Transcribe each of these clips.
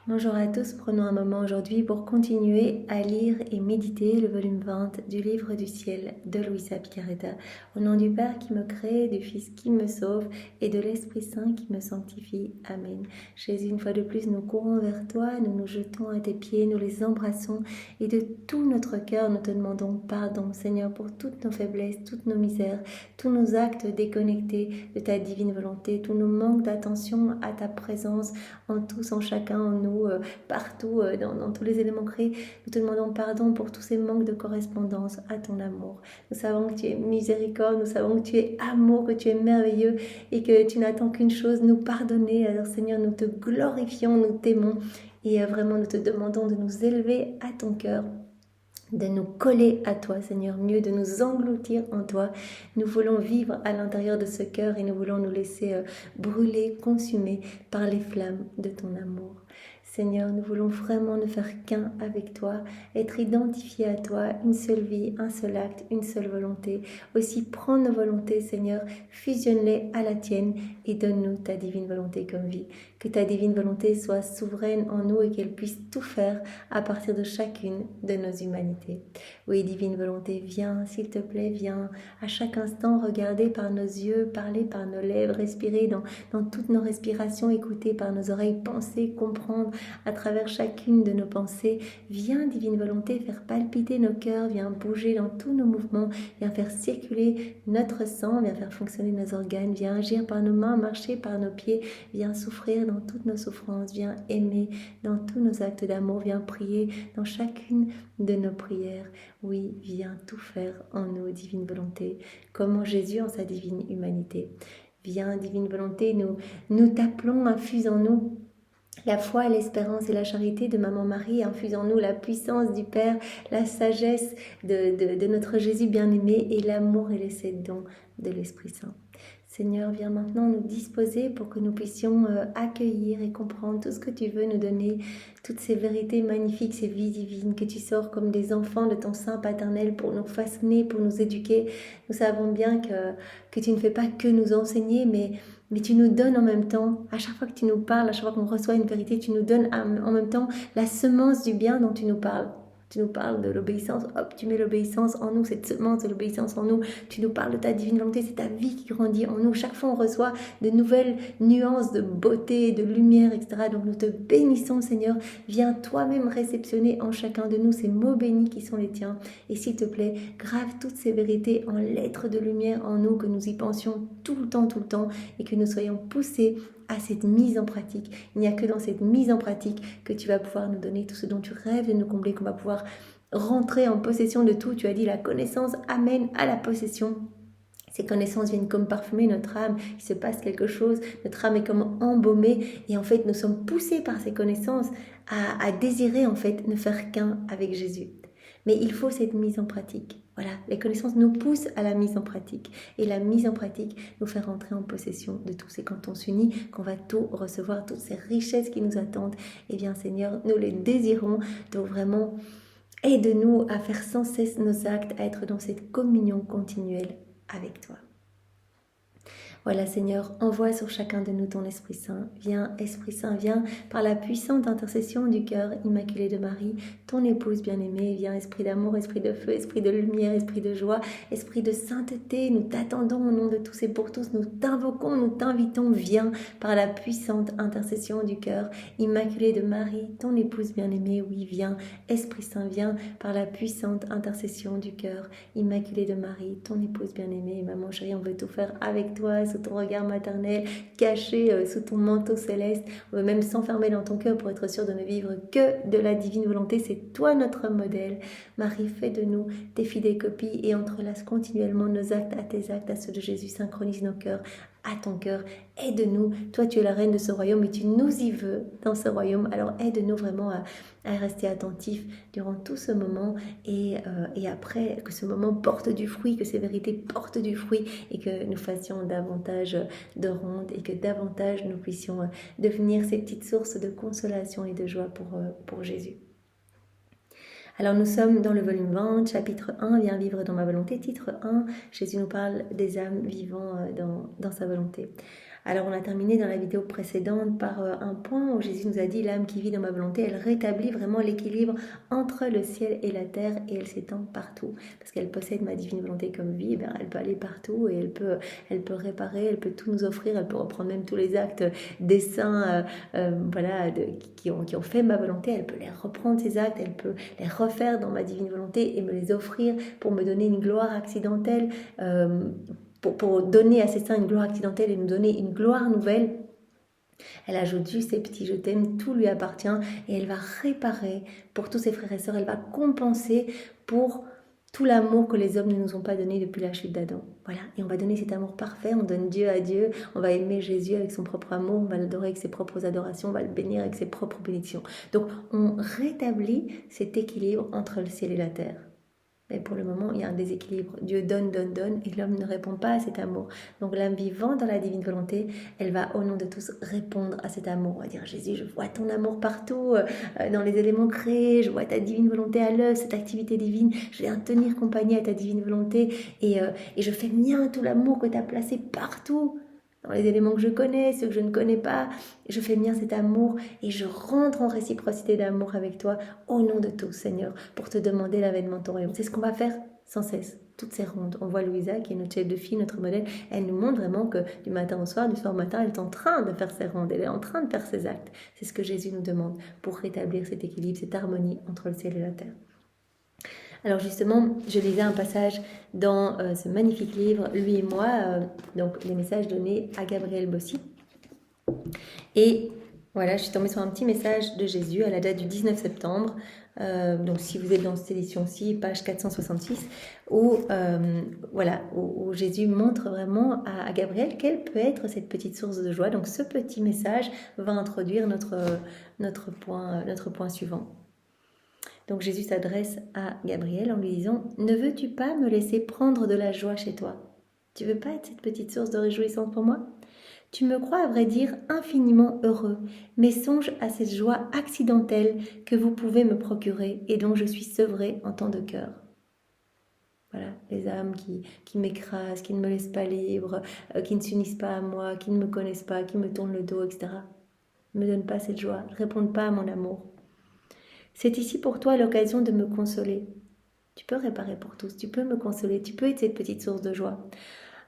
Bonjour à tous, prenons un moment aujourd'hui pour continuer à lire et méditer le volume 20 du livre du ciel de Luisa Picaretta. Au nom du Père qui me crée, du Fils qui me sauve et de l'Esprit Saint qui me sanctifie. Amen. Jésus, une fois de plus, nous courons vers toi, nous nous jetons à tes pieds, nous les embrassons et de tout notre cœur, nous te demandons pardon, Seigneur, pour toutes nos faiblesses, toutes nos misères, tous nos actes déconnectés de ta divine volonté, tous nos manques d'attention à ta présence en tous, en chacun, en nous, partout, dans tous les éléments créés. Nous te demandons pardon pour tous ces manques de correspondance à ton amour. Nous savons que tu es miséricorde, nous savons que tu es amour, que tu es merveilleux et que tu n'attends qu'une chose, nous pardonner. Alors Seigneur, nous te glorifions, nous t'aimons et vraiment nous te demandons de nous élever à ton cœur, de nous coller à toi, Seigneur, mieux de nous engloutir en toi. Nous voulons vivre à l'intérieur de ce cœur et nous voulons nous laisser brûler, consumer par les flammes de ton amour. Seigneur, nous voulons vraiment ne faire qu'un avec toi, être identifiés à toi, une seule vie, un seul acte, une seule volonté. Aussi, prends nos volontés, Seigneur, fusionne-les à la tienne et donne-nous ta divine volonté comme vie. Que ta divine volonté soit souveraine en nous et qu'elle puisse tout faire à partir de chacune de nos humanités. Oui, divine volonté, viens, s'il te plaît, viens à chaque instant regarder par nos yeux, parler par nos lèvres, respirer dans toutes nos respirations, écouter par nos oreilles, penser, comprendre à travers chacune de nos pensées. Viens, divine volonté, faire palpiter nos cœurs, viens bouger dans tous nos mouvements, viens faire circuler notre sang, viens faire fonctionner nos organes, viens agir par nos mains, marcher par nos pieds, viens souffrir dans toutes nos souffrances, viens aimer dans tous nos actes d'amour, viens prier dans chacune de nos prières. Oui, viens tout faire en nous, divine volonté, comme en Jésus en sa divine humanité. Viens, divine volonté, nous t'appelons, infuse en nous la foi, l'espérance et la charité de Maman Marie, infuse en nous la puissance du Père, la sagesse de notre Jésus bien-aimé et l'amour et les 7 dons de l'Esprit Saint. Seigneur, viens maintenant nous disposer pour que nous puissions accueillir et comprendre tout ce que tu veux nous donner, toutes ces vérités magnifiques, ces vies divines que tu sors comme des enfants de ton sein paternel pour nous façonner, pour nous éduquer. Nous savons bien que tu ne fais pas que nous enseigner, mais tu nous donnes en même temps, à chaque fois que tu nous parles, à chaque fois qu'on reçoit une vérité, tu nous donnes en même temps la semence du bien dont tu nous parles. Tu nous parles de l'obéissance, hop, tu mets l'obéissance en nous, cette semence de l'obéissance en nous. Tu nous parles de ta divine volonté, c'est ta vie qui grandit en nous. Chaque fois, on reçoit de nouvelles nuances de beauté, de lumière, etc. Donc, nous te bénissons, Seigneur. Viens toi-même réceptionner en chacun de nous ces mots bénis qui sont les tiens. Et s'il te plaît, grave toutes ces vérités en lettres de lumière en nous, que nous y pensions tout le temps, et que nous soyons poussés à cette mise en pratique. Il n'y a que dans cette mise en pratique que tu vas pouvoir nous donner tout ce dont tu rêves de nous combler, qu'on va pouvoir rentrer en possession de tout. Tu as dit la connaissance amène à la possession. Ces connaissances viennent comme parfumer notre âme, il se passe quelque chose, notre âme est comme embaumée et en fait nous sommes poussés par ces connaissances à désirer en fait ne faire qu'un avec Jésus. Mais il faut cette mise en pratique. Voilà, les connaissances nous poussent à la mise en pratique. Et la mise en pratique nous fait rentrer en possession de tout. C'est quand on s'unit qu'on va tout recevoir, toutes ces richesses qui nous attendent. Eh bien Seigneur, nous les désirons. Donc vraiment, aide-nous à faire sans cesse nos actes, à être dans cette communion continuelle avec toi. Voilà Seigneur, envoie sur chacun de nous ton Esprit Saint. Viens Esprit Saint, viens par la puissante intercession du cœur immaculé de Marie, ton épouse bien-aimée. Viens Esprit d'amour, Esprit de feu, Esprit de lumière, Esprit de joie, Esprit de sainteté. Nous t'attendons au nom de tous et pour tous. Nous t'invoquons, nous t'invitons. Viens par la puissante intercession du cœur immaculé de Marie, ton épouse bien-aimée. Oui, viens Esprit Saint, viens par la puissante intercession du cœur immaculé de Marie, ton épouse bien-aimée. Maman chérie, on veut tout faire avec toi, sous ton regard maternel, caché sous ton manteau céleste. On veut même s'enfermer dans ton cœur pour être sûr de ne vivre que de la divine volonté. C'est toi notre modèle. Marie, fais de nous tes fidèles copies et entrelace continuellement nos actes à tes actes, à ceux de Jésus. Synchronise nos cœurs à ton cœur. Aide-nous. Toi, tu es la reine de ce royaume et tu nous y veux dans ce royaume. Alors aide-nous vraiment à rester attentifs durant tout ce moment et après que ce moment porte du fruit, que ces vérités portent du fruit et que nous fassions davantage de rondes et que davantage nous puissions devenir ces petites sources de consolation et de joie pour Jésus. Alors nous sommes dans le volume 20, chapitre 1, Viens vivre dans ma volonté, titre 1, Jésus nous parle des âmes vivant dans sa volonté. Alors on a terminé dans la vidéo précédente par un point où Jésus nous a dit l'âme qui vit dans ma volonté, elle rétablit vraiment l'équilibre entre le ciel et la terre et elle s'étend partout. Parce qu'elle possède ma divine volonté comme vie, elle peut aller partout et elle peut réparer, elle peut tout nous offrir, elle peut reprendre même tous les actes des saints qui ont fait ma volonté, elle peut les reprendre ces actes, elle peut les refaire dans ma divine volonté et me les offrir pour me donner une gloire accidentelle, pour donner à ces saints une gloire accidentelle et nous donner une gloire nouvelle. Elle ajoute juste ces petits je t'aime, tout lui appartient et elle va réparer pour tous ses frères et sœurs, elle va compenser pour tout l'amour que les hommes ne nous ont pas donné depuis la chute d'Adam. Voilà, et on va donner cet amour parfait, on donne Dieu à Dieu, on va aimer Jésus avec son propre amour, on va l'adorer avec ses propres adorations, on va le bénir avec ses propres bénédictions. Donc on rétablit cet équilibre entre le ciel et la terre. Mais pour le moment, il y a un déséquilibre. Dieu donne, donne, donne, et l'homme ne répond pas à cet amour. Donc l'âme vivant dans la divine volonté, elle va au nom de tous répondre à cet amour. On va dire, Jésus, je vois ton amour partout, dans les éléments créés, je vois ta divine volonté à l'œuvre, cette activité divine, je viens tenir compagnie à ta divine volonté, et je fais mien tout l'amour que tu as placé partout. Dans les éléments que je connais, ceux que je ne connais pas, je fais mien cet amour et je rentre en réciprocité d'amour avec toi au nom de tous, Seigneur, pour te demander l'avènement de ton royaume. C'est ce qu'on va faire sans cesse, toutes ces rondes. On voit Louisa, qui est notre chef de file, notre modèle, elle nous montre vraiment que du matin au soir, du soir au matin, elle est en train de faire ses rondes, elle est en train de faire ses actes. C'est ce que Jésus nous demande pour rétablir cet équilibre, cette harmonie entre le ciel et la terre. Alors justement, je lisais un passage dans ce magnifique livre, Lui et moi, donc les messages donnés à Gabriel Bossi. Et voilà, je suis tombée sur un petit message de Jésus à la date du 19 septembre. Donc si vous êtes dans cette édition-ci, page 466, où Jésus montre vraiment à Gabriel quelle peut être cette petite source de joie. Donc ce petit message va introduire notre point suivant. Donc Jésus s'adresse à Gabriel en lui disant « Ne veux-tu pas me laisser prendre de la joie chez toi? Tu veux pas être cette petite source de réjouissance pour moi? Tu me crois à vrai dire infiniment heureux, mais songe à cette joie accidentelle que vous pouvez me procurer et dont je suis sevrée en tant de cœur. » Voilà, les âmes qui m'écrasent, qui ne me laissent pas libre, qui ne s'unissent pas à moi, qui ne me connaissent pas, qui me tournent le dos, etc. Ne me donnent pas cette joie, ne répondent pas à mon amour. C'est ici pour toi l'occasion de me consoler. Tu peux réparer pour tous, tu peux me consoler, tu peux être cette petite source de joie.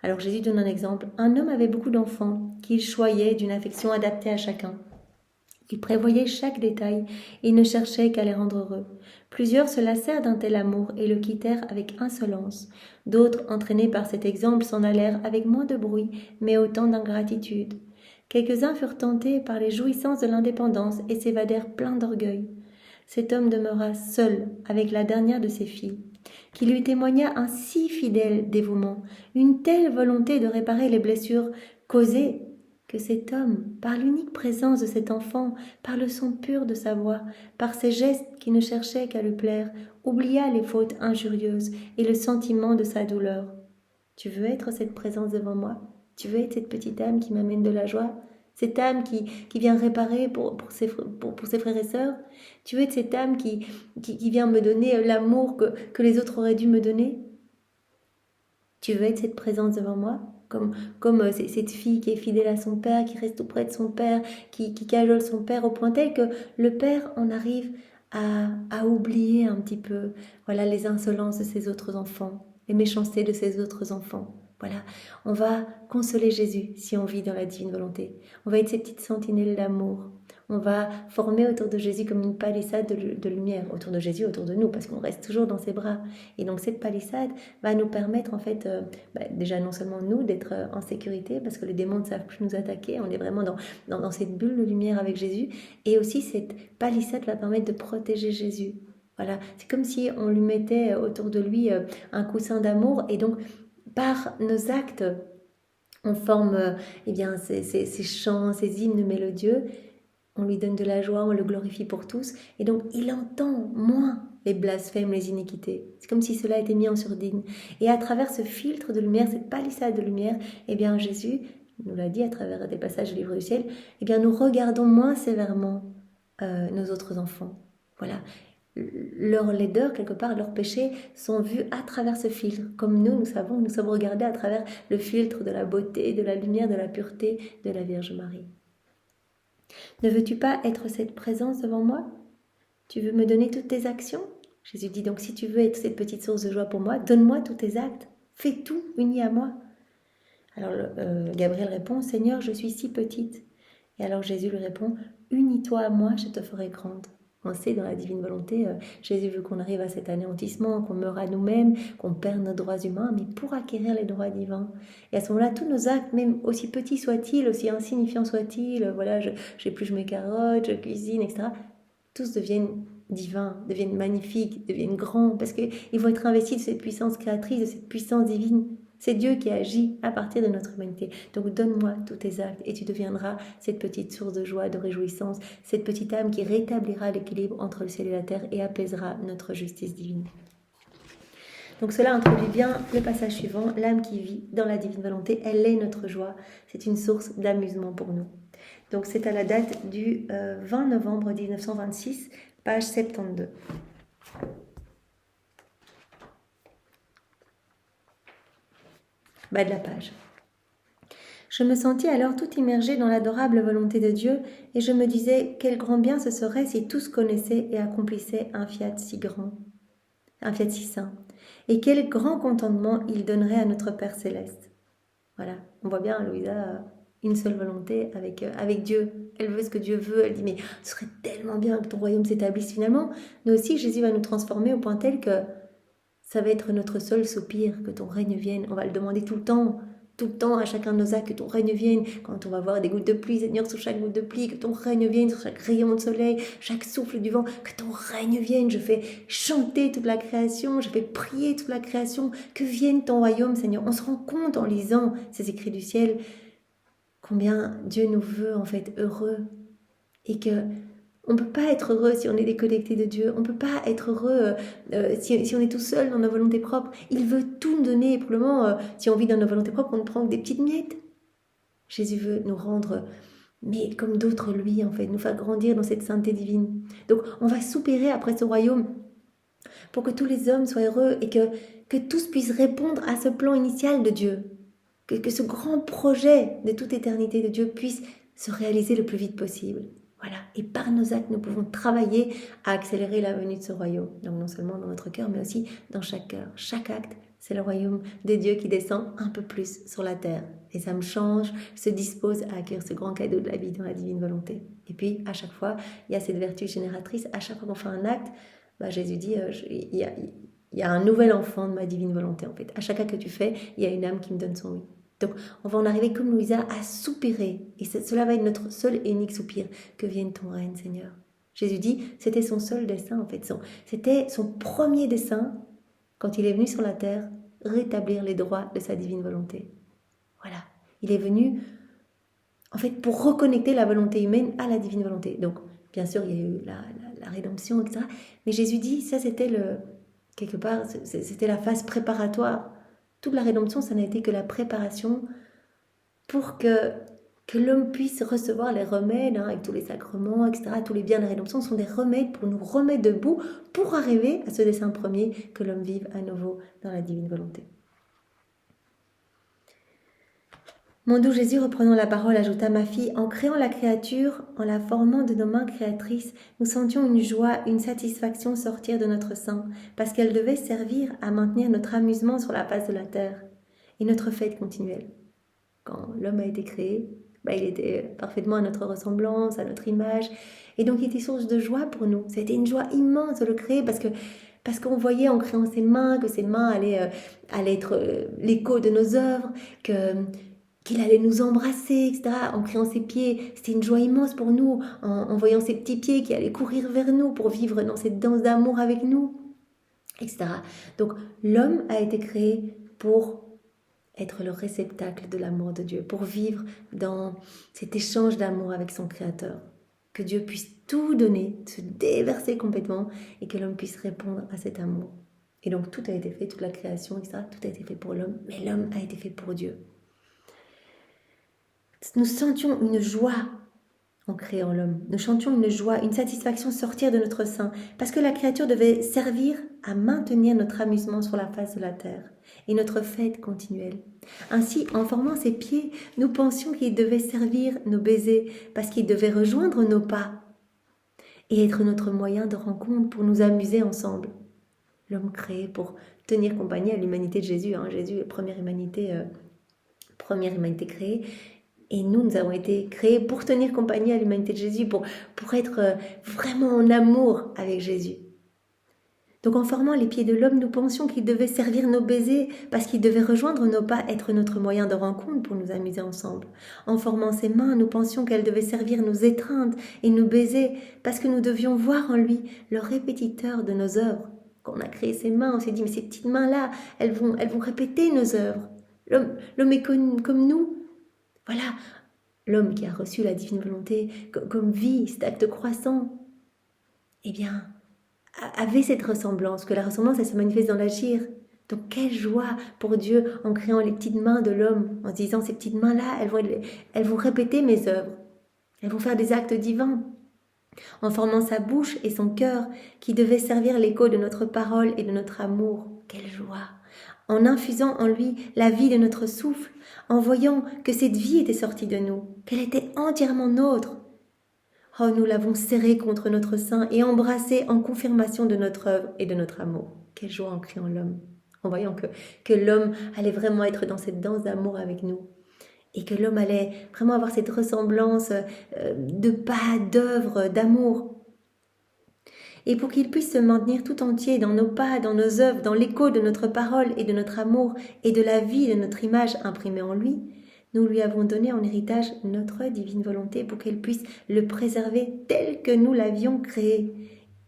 Alors Jésus donne un exemple. Un homme avait beaucoup d'enfants qu'il choyait d'une affection adaptée à chacun. Il prévoyait chaque détail et ne cherchait qu'à les rendre heureux. Plusieurs se lassèrent d'un tel amour et le quittèrent avec insolence. D'autres, entraînés par cet exemple, s'en allèrent avec moins de bruit, mais autant d'ingratitude. Quelques-uns furent tentés par les jouissances de l'indépendance et s'évadèrent pleins d'orgueil. Cet homme demeura seul avec la dernière de ses filles, qui lui témoigna un si fidèle dévouement, une telle volonté de réparer les blessures causées, que cet homme, par l'unique présence de cet enfant, par le son pur de sa voix, par ses gestes qui ne cherchaient qu'à lui plaire, oublia les fautes injurieuses et le sentiment de sa douleur. Tu veux être cette présence devant moi? Tu veux être cette petite âme qui m'amène de la joie? Cette âme qui vient réparer pour ses frères et sœurs? Tu veux être cette âme qui vient me donner l'amour que les autres auraient dû me donner? Tu veux être cette présence devant moi? Comme cette fille qui est fidèle à son père, qui reste auprès de son père, qui cajole son père au point tel que le père en arrive à oublier un petit peu les insolences de ses autres enfants, les méchancetés de ses autres enfants. Voilà, on va consoler Jésus si on vit dans la divine volonté. On va être ces petites sentinelles d'amour. On va former autour de Jésus comme une palissade de lumière, autour de Jésus, autour de nous, parce qu'on reste toujours dans ses bras. Et donc cette palissade va nous permettre en fait, déjà non seulement nous d'être en sécurité, parce que les démons ne savent plus nous attaquer, on est vraiment dans cette bulle de lumière avec Jésus, et aussi cette palissade va permettre de protéger Jésus. Voilà, c'est comme si on lui mettait autour de lui un coussin d'amour, et donc par nos actes, on forme ces chants, ces hymnes mélodieux, on lui donne de la joie, on le glorifie pour tous, et donc il entend moins les blasphèmes, les iniquités. C'est comme si cela était mis en sourdine. Et à travers ce filtre de lumière, cette palissade de lumière, Jésus nous l'a dit à travers des passages du livre du ciel, nous regardons moins sévèrement nos autres enfants. Voilà. leur laideur, quelque part, leurs péchés sont vus à travers ce filtre. Comme nous savons, nous sommes regardés à travers le filtre de la beauté, de la lumière, de la pureté de la Vierge Marie. Ne veux-tu pas être cette présence devant moi? Tu veux me donner toutes tes actions? Jésus dit donc, si tu veux être cette petite source de joie pour moi, donne-moi tous tes actes. Fais tout uni à moi. Alors Gabriel répond, Seigneur, je suis si petite. Et alors Jésus lui répond, unis-toi à moi, je te ferai grande. On sait dans la divine volonté, Jésus veut qu'on arrive à cet anéantissement, qu'on meure à nous-mêmes, qu'on perde nos droits humains, mais pour acquérir les droits divins. Et à ce moment-là, tous nos actes, même aussi petits soient-ils, aussi insignifiants soient-ils, voilà, j'épluche mes carottes, je cuisine, etc., tous deviennent divins, deviennent magnifiques, deviennent grands, parce qu'ils vont être investis de cette puissance créatrice, de cette puissance divine. C'est Dieu qui agit à partir de notre humanité. Donc donne-moi tous tes actes et tu deviendras cette petite source de joie, de réjouissance, cette petite âme qui rétablira l'équilibre entre le ciel et la terre et apaisera notre justice divine. Donc cela introduit bien le passage suivant, l'âme qui vit dans la divine volonté, elle est notre joie, c'est une source d'amusement pour nous. Donc c'est à la date du 20 novembre 1926, page 72. Bas de la page. Je me sentis alors tout immergée dans l'adorable volonté de Dieu et je me disais quel grand bien ce serait si tous connaissaient et accomplissaient un fiat si grand, un fiat si saint, et quel grand contentement il donnerait à notre Père Céleste. Voilà, on voit bien Louisa une seule volonté avec Dieu. Elle veut ce que Dieu veut, elle dit mais ce serait tellement bien que ton royaume s'établisse finalement. Nous aussi, Jésus va nous transformer au point tel que ça va être notre seul soupir, que ton règne vienne. On va le demander tout le temps à chacun de nos actes, que ton règne vienne. Quand on va voir des gouttes de pluie, Seigneur, sur chaque goutte de pluie, que ton règne vienne, sur chaque rayon de soleil, chaque souffle du vent, que ton règne vienne. Je fais chanter toute la création, je fais prier toute la création, que vienne ton royaume, Seigneur. On se rend compte en lisant ces écrits du ciel combien Dieu nous veut en fait heureux et que on ne peut pas être heureux si on est déconnecté de Dieu. On ne peut pas être heureux si on est tout seul dans nos volontés propres. Il veut tout nous donner. Et pour le moment, si on vit dans nos volontés propres, on ne prend que des petites miettes. Jésus veut nous rendre, mais comme d'autres, lui, en fait, nous faire grandir dans cette sainteté divine. Donc, on va soupirer après ce royaume pour que tous les hommes soient heureux et que tous puissent répondre à ce plan initial de Dieu. Que ce grand projet de toute éternité de Dieu puisse se réaliser le plus vite possible. Voilà, et par nos actes, nous pouvons travailler à accélérer la venue de ce royaume. Donc non seulement dans notre cœur, mais aussi dans chaque cœur. Chaque acte, c'est le royaume de Dieu qui descend un peu plus sur la terre. Les âmes changent, se disposent à accueillir ce grand cadeau de la vie dans la divine volonté. Et puis, à chaque fois, il y a cette vertu génératrice. À chaque fois qu'on fait un acte, Jésus dit, il y a un nouvel enfant de ma divine volonté, en fait. À chaque acte que tu fais, il y a une âme qui me donne son oui. Donc, on va en arriver comme Louisa à soupirer. Et cela va être notre seul et unique soupir. Que vienne ton règne, Seigneur. Jésus dit, c'était son seul dessein, en fait. C'était son premier dessein, quand il est venu sur la terre, rétablir les droits de sa divine volonté. Voilà. Il est venu, en fait, pour reconnecter la volonté humaine à la divine volonté. Donc, bien sûr, il y a eu la rédemption, etc. Mais Jésus dit, ça, c'était quelque part, c'était la phase préparatoire. Toute la rédemption, ça n'a été que la préparation pour que l'homme puisse recevoir les remèdes, avec tous les sacrements, etc. Tous les biens de la rédemption sont des remèdes pour nous remettre debout, pour arriver à ce dessein premier, que l'homme vive à nouveau dans la divine volonté. Mon doux Jésus, reprenant la parole, ajouta, ma fille, en créant la créature, en la formant de nos mains créatrices, nous sentions une joie, une satisfaction sortir de notre sein, parce qu'elle devait servir à maintenir notre amusement sur la face de la terre et notre fête continuelle. Quand l'homme a été créé, il était parfaitement à notre ressemblance, à notre image, et donc il était source de joie pour nous. C'était une joie immense de le créer, parce qu'on voyait en créant ses mains que ses mains allaient être l'écho de nos œuvres, qu'il allait nous embrasser, etc. En créant ses pieds, c'était une joie immense pour nous, en voyant ses petits pieds qui allaient courir vers nous pour vivre dans cette danse d'amour avec nous, etc. Donc l'homme a été créé pour être le réceptacle de l'amour de Dieu, pour vivre dans cet échange d'amour avec son Créateur. Que Dieu puisse tout donner, se déverser complètement, et que l'homme puisse répondre à cet amour. Et donc tout a été fait, toute la création, etc., tout a été fait pour l'homme, mais l'homme a été fait pour Dieu. Nous sentions une joie en créant l'homme. Nous chantions une joie, une satisfaction sortir de notre sein, parce que la créature devait servir à maintenir notre amusement sur la face de la terre et notre fête continuelle. Ainsi, en formant ses pieds, nous pensions qu'il devait servir nos baisers, parce qu'il devait rejoindre nos pas et être notre moyen de rencontre pour nous amuser ensemble. L'homme créé pour tenir compagnie à l'humanité de Jésus. Jésus est première humanité créée. Et nous avons été créés pour tenir compagnie à l'humanité de Jésus, pour être vraiment en amour avec Jésus. Donc en formant les pieds de l'homme, nous pensions qu'il devait servir nos baisers, parce qu'il devait rejoindre nos pas, être notre moyen de rencontre pour nous amuser ensemble. En formant ses mains, nous pensions qu'elles devaient servir nous étreindre et nous baiser, parce que nous devions voir en lui le répétiteur de nos œuvres. Quand on a créé ses mains, on s'est dit, mais ces petites mains-là, elles vont répéter nos œuvres. L'homme est comme nous. Voilà, l'homme qui a reçu la divine volonté comme vie, cet acte croissant, eh bien, avait cette ressemblance, que la ressemblance, elle se manifeste dans l'agir. Donc, quelle joie pour Dieu en créant les petites mains de l'homme, en se disant, ces petites mains-là, elles vont répéter mes œuvres, elles vont faire des actes divins. En formant sa bouche et son cœur, qui devaient servir l'écho de notre parole et de notre amour. Quelle joie! En infusant en lui la vie de notre souffle, en voyant que cette vie était sortie de nous, qu'elle était entièrement nôtre. Oh, nous l'avons serrée contre notre sein et embrassée en confirmation de notre œuvre et de notre amour. Quelle joie en créant l'homme, en voyant que l'homme allait vraiment être dans cette danse d'amour avec nous. Et que l'homme allait vraiment avoir cette ressemblance de pas, d'œuvre, d'amour. Et pour qu'il puisse se maintenir tout entier dans nos pas, dans nos œuvres, dans l'écho de notre parole et de notre amour et de la vie de notre image imprimée en lui, nous lui avons donné en héritage notre divine volonté pour qu'elle puisse le préserver tel que nous l'avions créé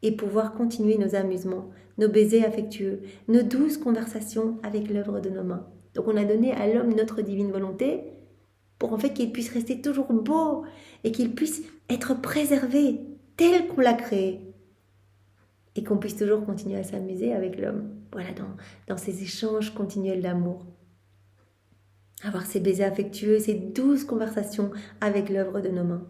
et pouvoir continuer nos amusements, nos baisers affectueux, nos douces conversations avec l'œuvre de nos mains. Donc on a donné à l'homme notre divine volonté pour en fait qu'il puisse rester toujours beau et qu'il puisse être préservé tel qu'on l'a créé. Et qu'on puisse toujours continuer à s'amuser avec l'homme, voilà, dans ces échanges continuels d'amour. Avoir ces baisers affectueux, ces douces conversations avec l'œuvre de nos mains.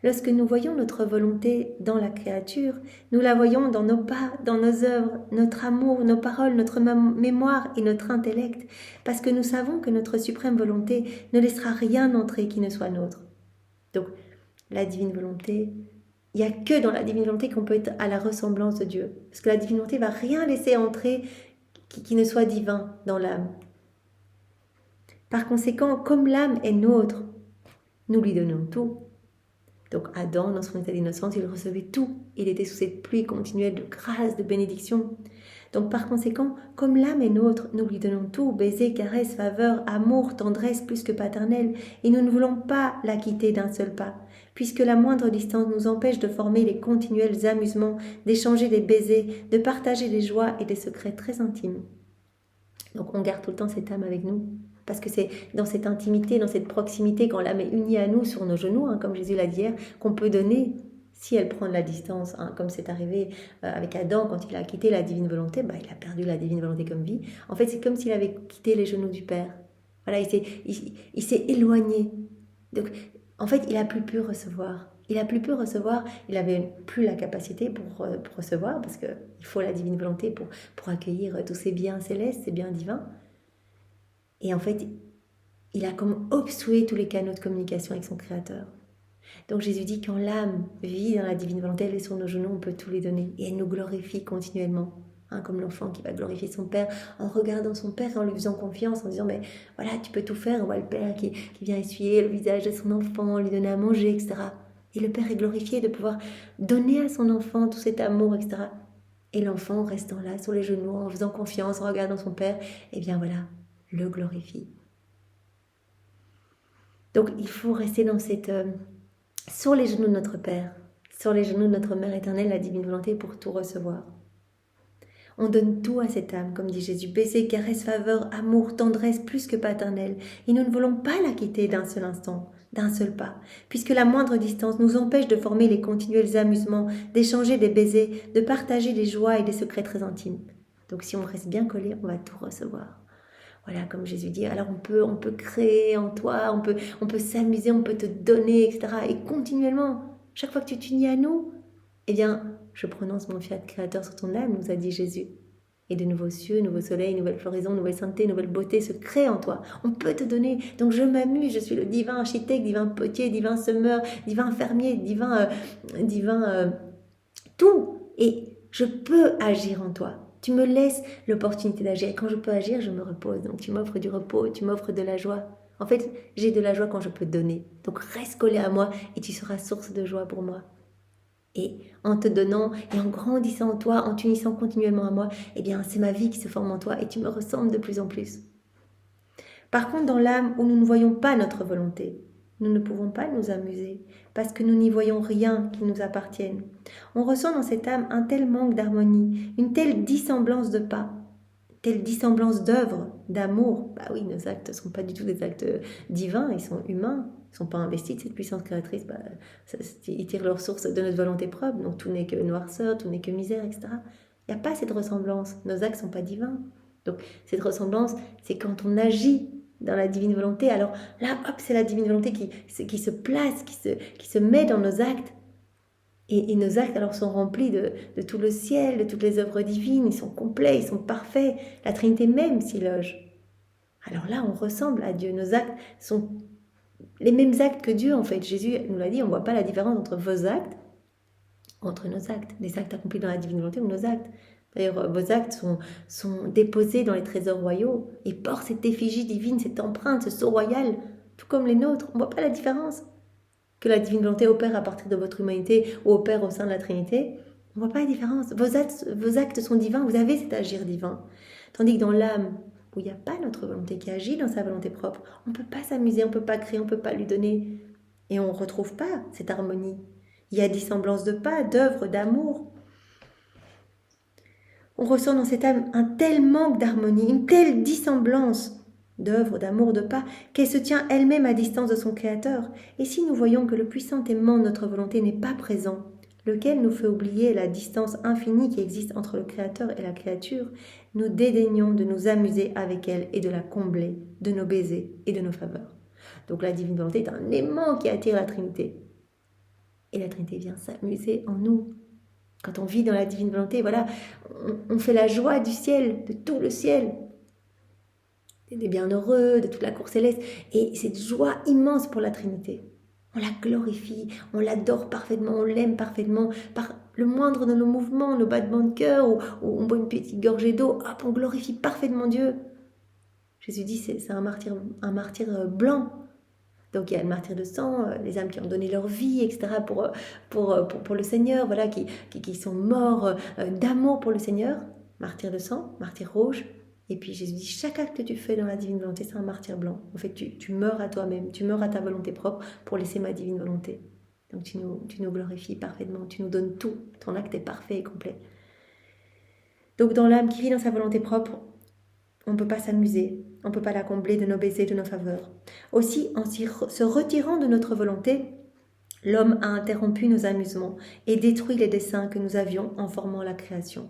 Lorsque nous voyons notre volonté dans la créature, nous la voyons dans nos pas, dans nos œuvres, notre amour, nos paroles, notre mémoire et notre intellect, parce que nous savons que notre suprême volonté ne laissera rien entrer qui ne soit nôtre. Donc, la divine volonté, il n'y a que dans la divine volonté qu'on peut être à la ressemblance de Dieu. Parce que la divine volonté ne va rien laisser entrer qui ne soit divin dans l'âme. Par conséquent, comme l'âme est nôtre, nous lui donnons tout. Donc Adam, dans son état d'innocence, il recevait tout. Il était sous cette pluie continuelle de grâce, de bénédiction. Donc par conséquent, comme l'âme est nôtre, nous lui donnons tout, baisers, caresses, faveurs, amour, tendresse plus que paternelle, et nous ne voulons pas la quitter d'un seul pas, puisque la moindre distance nous empêche de former les continuels amusements, d'échanger des baisers, de partager des joies et des secrets très intimes. Donc on garde tout le temps cette âme avec nous, parce que c'est dans cette intimité, dans cette proximité, quand l'âme est unie à nous sur nos genoux, comme Jésus l'a dit hier, qu'on peut donner. Si elle prend de la distance, comme c'est arrivé avec Adam, quand il a quitté la divine volonté, il a perdu la divine volonté comme vie. En fait, c'est comme s'il avait quitté les genoux du Père. Voilà, il s'est éloigné. Donc, en fait, il n'a plus pu recevoir. Il n'avait plus la capacité pour recevoir, parce qu'il faut la divine volonté pour accueillir tous ces biens célestes, ces biens divins. Et en fait, il a comme obstrué tous les canaux de communication avec son Créateur. Donc Jésus dit, quand l'âme vit dans la divine volonté, elle est sur nos genoux, on peut tout lui donner. Et elle nous glorifie continuellement, comme l'enfant qui va glorifier son Père en regardant son Père et en lui faisant confiance, en disant, mais voilà, tu peux tout faire. On voit le Père qui vient essuyer le visage de son enfant, lui donner à manger, etc. Et le Père est glorifié de pouvoir donner à son enfant tout cet amour, etc. Et l'enfant, restant là, sur les genoux, en faisant confiance, en regardant son Père, eh bien voilà, le glorifie. Donc il faut rester dans cette... sur les genoux de notre Père, sur les genoux de notre Mère éternelle, la divine volonté, pour tout recevoir. On donne tout à cette âme, comme dit Jésus, baisers, caresses, faveurs, amour, tendresse, plus que paternelle. Et nous ne voulons pas la quitter d'un seul instant, d'un seul pas, puisque la moindre distance nous empêche de former les continuels amusements, d'échanger des baisers, de partager des joies et des secrets très intimes. Donc si on reste bien collé, on va tout recevoir. Voilà, comme Jésus dit, alors on peut créer en toi, on peut s'amuser, on peut te donner, etc. Et continuellement, chaque fois que tu t'unis à nous, eh bien, je prononce mon fiat créateur sur ton âme, nous a dit Jésus. Et de nouveaux cieux, nouveau soleil, nouvelle floraison, nouvelle sainteté, nouvelle beauté se créent en toi. On peut te donner. Donc je m'amuse, je suis le divin architecte, divin potier, divin semeur, divin fermier, divin tout. Et je peux agir en toi. Tu me laisses l'opportunité d'agir. Et quand je peux agir, je me repose. Donc tu m'offres du repos, tu m'offres de la joie. En fait, j'ai de la joie quand je peux donner. Donc reste collé à moi et tu seras source de joie pour moi. Et en te donnant et en grandissant en toi, en t'unissant continuellement à moi, eh bien c'est ma vie qui se forme en toi et tu me ressembles de plus en plus. Par contre, dans l'âme où nous ne voyons pas notre volonté, nous ne pouvons pas nous amuser parce que nous n'y voyons rien qui nous appartienne. On ressent dans cette âme un tel manque d'harmonie, une telle dissemblance de pas, telle dissemblance d'œuvre, d'amour. Bah oui, nos actes ne sont pas du tout des actes divins, ils sont humains. Ils ne sont pas investis de cette puissance créatrice, ils tirent leur source de notre volonté propre, donc tout n'est que noirceur, tout n'est que misère, etc. Il n'y a pas cette ressemblance, nos actes ne sont pas divins. Donc cette ressemblance, c'est quand on agit dans la divine volonté, alors là, hop, c'est la divine volonté qui se place, qui se met dans nos actes. Et nos actes alors sont remplis de tout le ciel, de toutes les œuvres divines, ils sont complets, ils sont parfaits, la Trinité même s'y loge. Alors là, on ressemble à Dieu, nos actes sont les mêmes actes que Dieu en fait. Jésus nous l'a dit, on ne voit pas la différence entre vos actes, entre nos actes, les actes accomplis dans la divine volonté ou nos actes. D'ailleurs, vos actes sont déposés dans les trésors royaux et portent cette effigie divine, cette empreinte, ce sceau royal, tout comme les nôtres. On ne voit pas la différence que la divine volonté opère à partir de votre humanité ou opère au sein de la Trinité. On ne voit pas la différence. Vos actes sont divins, vous avez cet agir divin. Tandis que dans l'âme, où il n'y a pas notre volonté qui agit dans sa volonté propre, on ne peut pas s'amuser, on ne peut pas créer, on ne peut pas lui donner. Et on ne retrouve pas cette harmonie. Il y a dissemblance de pas, d'œuvre, d'amour. On ressent dans cette âme un tel manque d'harmonie, une telle dissemblance d'œuvre, d'amour, de pas, qu'elle se tient elle-même à distance de son Créateur. Et si nous voyons que le puissant aimant de notre volonté n'est pas présent, lequel nous fait oublier la distance infinie qui existe entre le Créateur et la créature, nous dédaignons de nous amuser avec elle et de la combler de nos baisers et de nos faveurs. Donc la divine volonté est un aimant qui attire la Trinité. Et la Trinité vient s'amuser en nous. Quand on vit dans la divine volonté, voilà, on fait la joie du ciel, de tout le ciel, des bienheureux, de toute la cour céleste. Et cette joie immense pour la Trinité. On la glorifie, on l'adore parfaitement, on l'aime parfaitement. Par le moindre de nos mouvements, nos battements de cœur, ou on boit une petite gorgée d'eau, hop, on glorifie parfaitement Dieu. Jésus dit c'est un martyr blanc. Donc il y a le martyr de sang, les âmes qui ont donné leur vie, etc. pour le Seigneur, voilà, qui sont morts d'amour pour le Seigneur. Martyr de sang, martyr rouge. Et puis Jésus dit, chaque acte que tu fais dans la divine volonté, c'est un martyr blanc. En fait, tu meurs à toi-même, tu meurs à ta volonté propre pour laisser ma divine volonté. Donc tu nous glorifies parfaitement, tu nous donnes tout. Ton acte est parfait et complet. Donc dans l'âme qui vit dans sa volonté propre, on ne peut pas s'amuser, on ne peut pas la combler de nos baisers, de nos faveurs. Aussi, en se retirant de notre volonté, l'homme a interrompu nos amusements et détruit les desseins que nous avions en formant la création.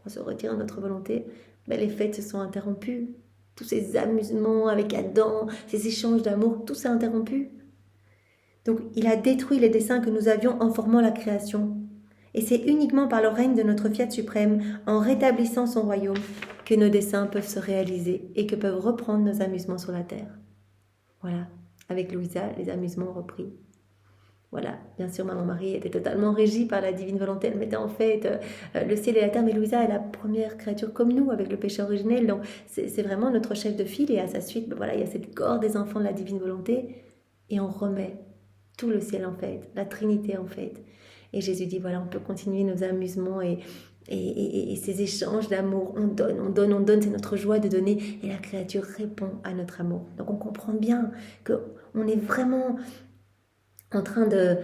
En se retirant de notre volonté, les fêtes se sont interrompues. Tous ces amusements avec Adam, ces échanges d'amour, tout s'est interrompu. Donc, il a détruit les desseins que nous avions en formant la création. Et c'est uniquement par le règne de notre Fiat suprême, en rétablissant son royaume, que nos desseins peuvent se réaliser et que peuvent reprendre nos amusements sur la terre. Voilà, avec Louisa, les amusements ont repris. Voilà, bien sûr, Maman Marie était totalement régie par la divine volonté. Elle mettait en fait le ciel et la terre. Mais Louisa est la première créature comme nous, avec le péché originel. Donc, c'est vraiment notre chef de file. Et à sa suite, voilà, il y a cette corps des enfants de la divine volonté. Et on remet tout le ciel en fait, la Trinité en fait. Et Jésus dit, voilà, on peut continuer nos amusements et ces échanges d'amour. On donne. C'est notre joie de donner. Et la créature répond à notre amour. Donc, on comprend bien qu'on est vraiment en train de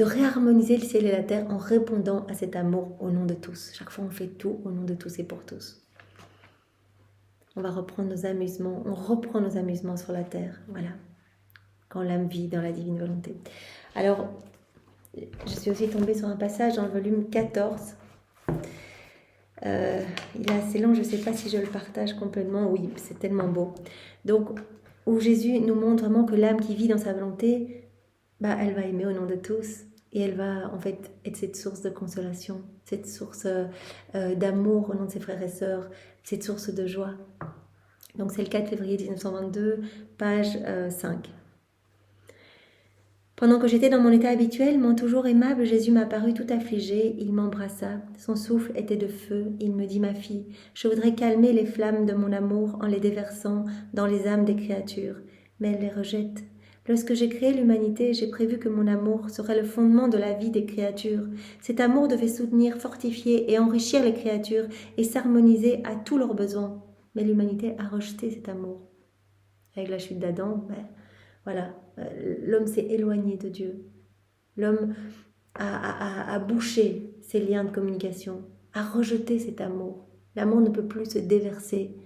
réharmoniser le ciel et la terre en répondant à cet amour au nom de tous. Chaque fois, on fait tout au nom de tous et pour tous. On va reprendre nos amusements, on reprend nos amusements sur la terre, voilà, quand l'âme vit dans la divine volonté. Alors, je suis aussi tombée sur un passage dans le volume 14, Il est assez long, je ne sais pas si je le partage complètement. Oui, c'est tellement beau. Donc, où Jésus nous montre vraiment que l'âme qui vit dans sa volonté, bah, elle va aimer au nom de tous. Et elle va en fait être cette source de consolation, cette source d'amour au nom de ses frères et sœurs, cette source de joie. Donc c'est le 4 février 1922, page 5. Pendant que j'étais dans mon état habituel, mon toujours aimable Jésus m'apparut tout affligé, il m'embrassa, son souffle était de feu, il me dit « Ma fille, je voudrais calmer les flammes de mon amour en les déversant dans les âmes des créatures, mais elles les rejettent. Lorsque j'ai créé l'humanité, j'ai prévu que mon amour serait le fondement de la vie des créatures. Cet amour devait soutenir, fortifier et enrichir les créatures et s'harmoniser à tous leurs besoins. Mais l'humanité a rejeté cet amour. Avec la chute d'Adam, voilà, l'homme s'est éloigné de Dieu. L'homme a bouché ses liens de communication, a rejeté cet amour. L'amour ne peut plus se déverser.